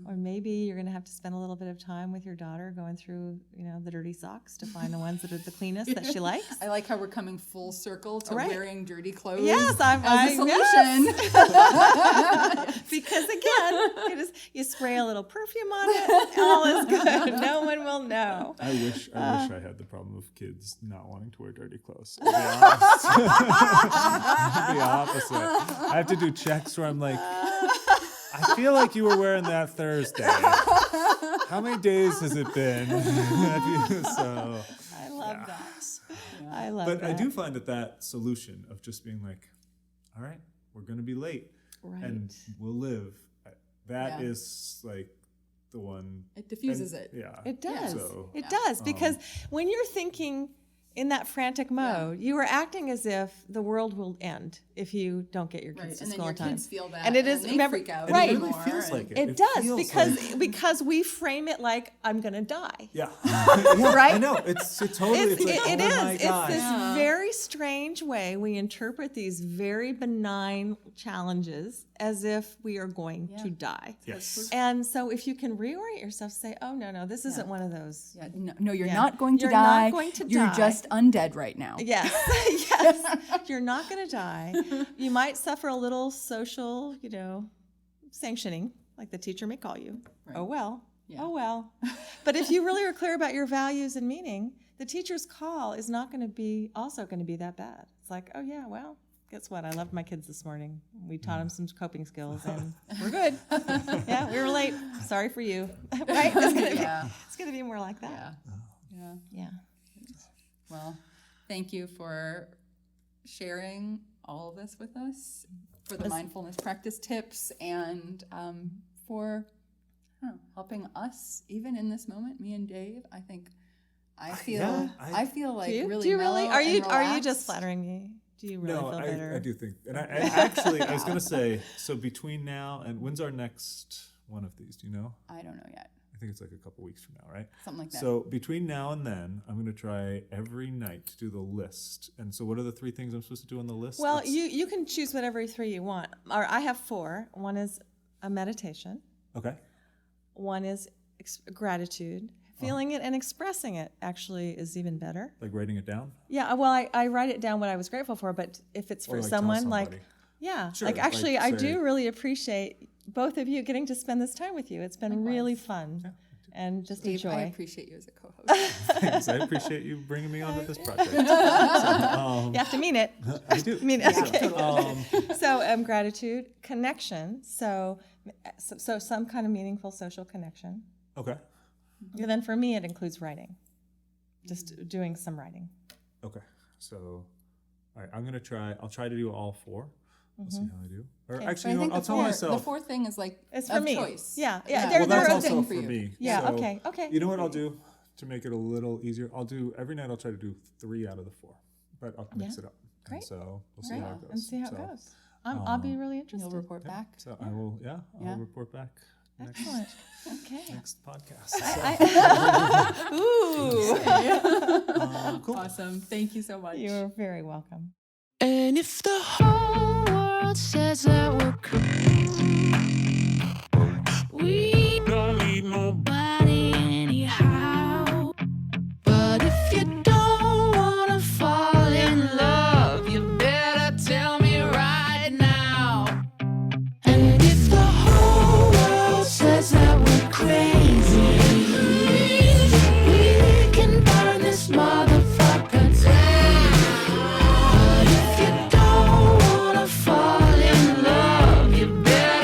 Or maybe you're going to have to spend a little bit of time with your daughter going through, the dirty socks to find the ones that are the cleanest that she likes. I like how we're coming full circle to Right. wearing dirty clothes Yes, as a solution. Because again, you spray a little perfume on it, all is good. No one will know. I wish I had the problem of kids not wanting to wear dirty clothes. I'll be honest. The opposite. I have to do checks where I'm like, I feel like you were wearing that Thursday. How many days has it been? So, I love that. I love but that. I do find that solution of just being like, all right, we're going to be late and we'll live. That is like the one. It diffuses it. Yeah. It does. So, It does, because when you're thinking in that frantic mode, you are acting as if the world will end if you don't get your kids to And then school your on time. kids feel that. And it is, they remember, freak out right. It more, really feels like it. It does, feels because we frame it like I'm gonna die. Yeah. Right? I know. It's totally. It's like, It oh is. my It's God. this very strange way we interpret these very benign challenges as if we are going to die. Yes. And so if you can reorient yourself, say, oh, no, this isn't one of those. Yeah, no, you're Yeah. not going to You're die. not going to You're die. just undead right now. Yes, yes. You're not going to die. You might suffer a little social, sanctioning, like the teacher may call you. Right. Oh, well. Yeah. Oh, well. But if you really are clear about your values and meaning, the teacher's call is not going to be that bad. It's like, oh, yeah, well, guess what? I loved my kids this morning. We taught them some coping skills, and we're good. Yeah, we were late. Sorry for you. Right? It's going to be more like that. Yeah. Well, thank you for sharing all of this with us, for the mindfulness practice tips, and for helping us, even in this moment, me and Dave. I think I feel like really Do you really? mellow Are you and just flattering me? Do you really No, feel better? I do think, and I was going to say, so between now and when's our next one of these? Do you know? I don't know yet. I think it's like a couple weeks from now, right? Something like that. So between now and then, I'm going to try every night to do the list. And so what are the 3 things I'm supposed to do on the list? Well, you can choose whatever 3 you want. Or I have 4. One is a meditation. Okay. One is gratitude. Feeling it and expressing it actually is even better. Like writing it down? Yeah, well, I write it down what I was grateful for, but if it's for Or like tell someone, somebody. Sure, like actually, like I say- do really appreciate both of you getting to spend this time with you. It's been really fun, and just Dave, enjoy. I appreciate you as a co-host. Thanks. I appreciate you bringing me onto this project. You have to mean it. I do. mean it. Okay. Um, So gratitude, connection. So some kind of meaningful social connection. okay. And then for me, it includes writing, just doing some writing. Okay. So, all right, I'll try to do all 4. We'll see how I do. Or Okay. actually, I think I'll tell myself. the 4th thing is like It's for of me. choice. Yeah. Yeah. They're Well, that's a also thing for for you. me. Yeah. So, Okay. You know what I'll do to make it a little easier? Every night I'll try to do 3 out of the 4, but I'll mix it up. Great. And so we'll see how it goes. And see how it So, goes. I'll be really interested. You'll report back. So I will, I'll report back Excellent. Okay. next podcast. Ooh. Cool. Awesome. Thank you so much. You're very welcome. And if the whole world says that we're crazy, we don't need nobody anyhow. But if you don't wanna fall in love, you better tell me right now. And if the whole world says that we're crazy, we can burn this motherfucker down. But if you don't wanna fall in love, you better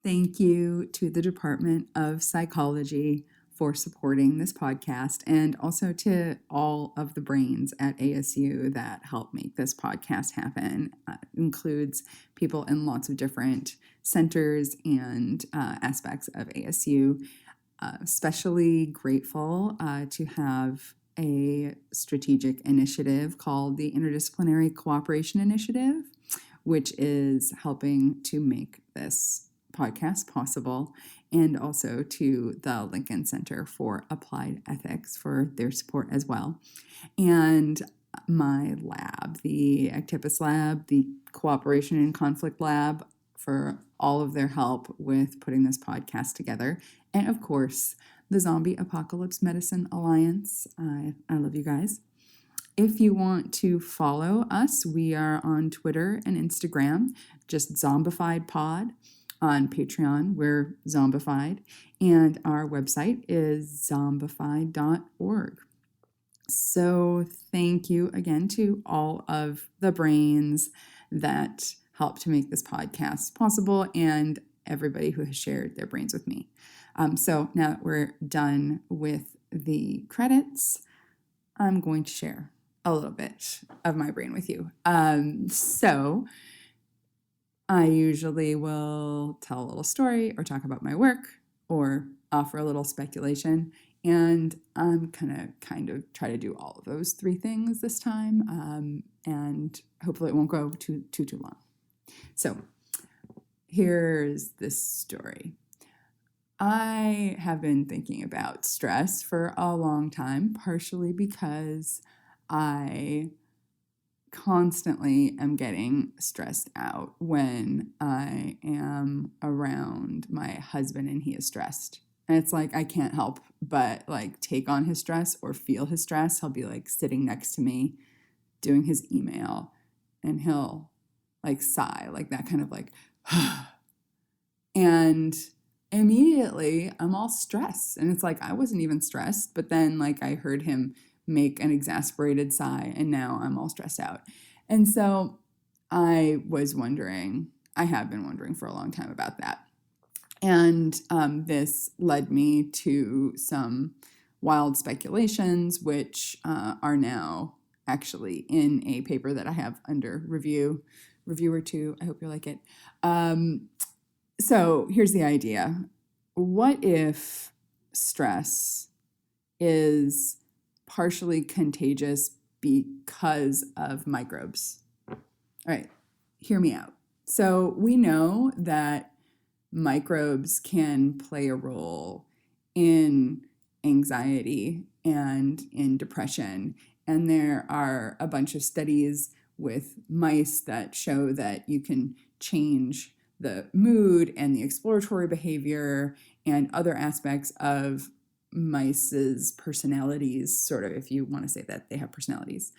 Thank you to the Department of Psychology for supporting this podcast, and also to all of the brains at ASU that help make this podcast happen. Includes people in lots of different centers and aspects of ASU. Especially grateful to have a strategic initiative called the Interdisciplinary Cooperation Initiative, which is helping to make this podcast possible, and also to the Lincoln Center for Applied Ethics for their support as well. And my lab, the Actipus Lab, the Cooperation and Conflict Lab, for all of their help with putting this podcast together. And of course, the Zombie Apocalypse Medicine Alliance. I love you guys. If you want to follow us, we are on Twitter and Instagram, just Zombified Pod. On Patreon, we're Zombified, and our website is zombified.org. So thank you again to all of the brains that help to make this podcast possible, and everybody who has shared their brains with me. So now that we're done with the credits, I'm going to share a little bit of my brain with you. So I usually will tell a little story or talk about my work or offer a little speculation. And I'm gonna kind of try to do all of those three things this time. And hopefully it won't go too long. So here's this story. I have been thinking about stress for a long time, partially because I constantly am getting stressed out when I am around my husband and he is stressed. And it's like I can't help but like take on his stress or feel his stress. He'll be like sitting next to me doing his email and he'll like sigh, like that kind of like, and immediately I'm all stressed. And it's like I wasn't even stressed, but then like I heard him make an exasperated sigh and now I'm all stressed out. And so I have been wondering for a long time about that. And this led me to some wild speculations, which are now actually in a paper that I have under reviewer 2. I hope you like it. So here's the idea. What if stress is partially contagious because of microbes? All right, hear me out. So we know that microbes can play a role in anxiety and in depression. And there are a bunch of studies with mice that show that you can change the mood and the exploratory behavior and other aspects of mice's personalities, sort of, if you want to say that they have personalities,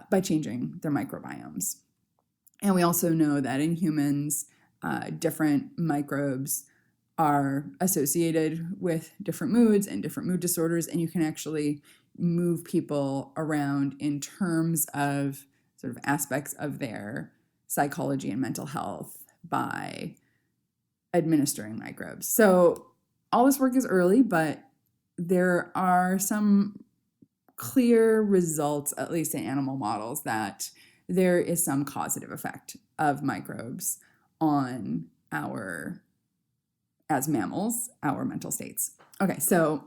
by changing their microbiomes. And we also know that in humans, different microbes are associated with different moods and different mood disorders, and you can actually move people around in terms of sort of aspects of their psychology and mental health by administering microbes. So all this work is early, but there are some clear results, at least in animal models, that there is some causative effect of microbes on as mammals, our mental states. Okay, so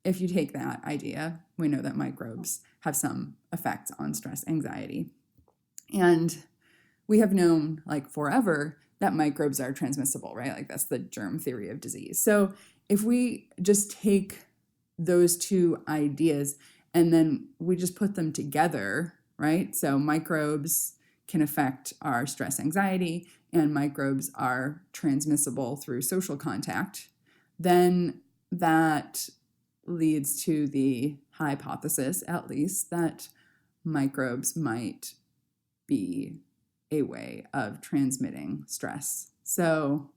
if you take that idea, we know that microbes have some effects on stress, anxiety. And we have known like forever that microbes are transmissible, right? Like that's the germ theory of disease. So if we just take those two ideas and then we just put them together, right? So microbes can affect our stress, anxiety, and microbes are transmissible through social contact, then that leads to the hypothesis, at least, that microbes might be a way of transmitting stress. So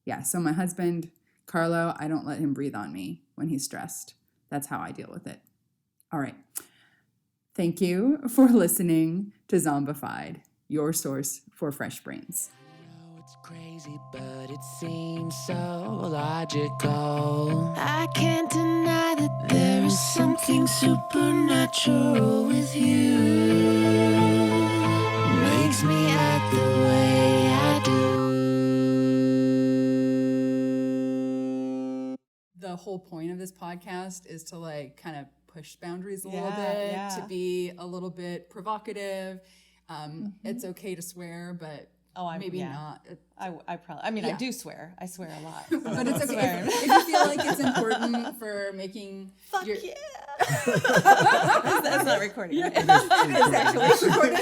my husband, Carlo, I don't let him breathe on me when he's stressed. That's how I deal with it. All right. Thank you for listening to Zombified, your source for fresh brains. It's crazy, but it seems so logical. I can't deny that there is something supernatural with you. Makes me act the way I do. The whole point of this podcast is to like kind of push boundaries a little Yeah, bit, yeah. to be a little bit provocative. It's okay to swear, but maybe not. I probably, I mean, Yeah. I do swear. I swear a lot. But it's okay if you feel like it's important for making Fuck your, yeah. That's not recording. Right? it's actually recorded.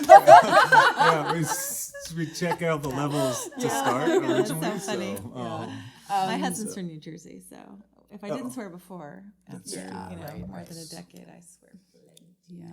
Yeah, we check out the levels to start originally. That's so funny. So, My husband's from New Jersey, so if I didn't swear before, after true. you know, Right, more than a decade, I swear. Yeah.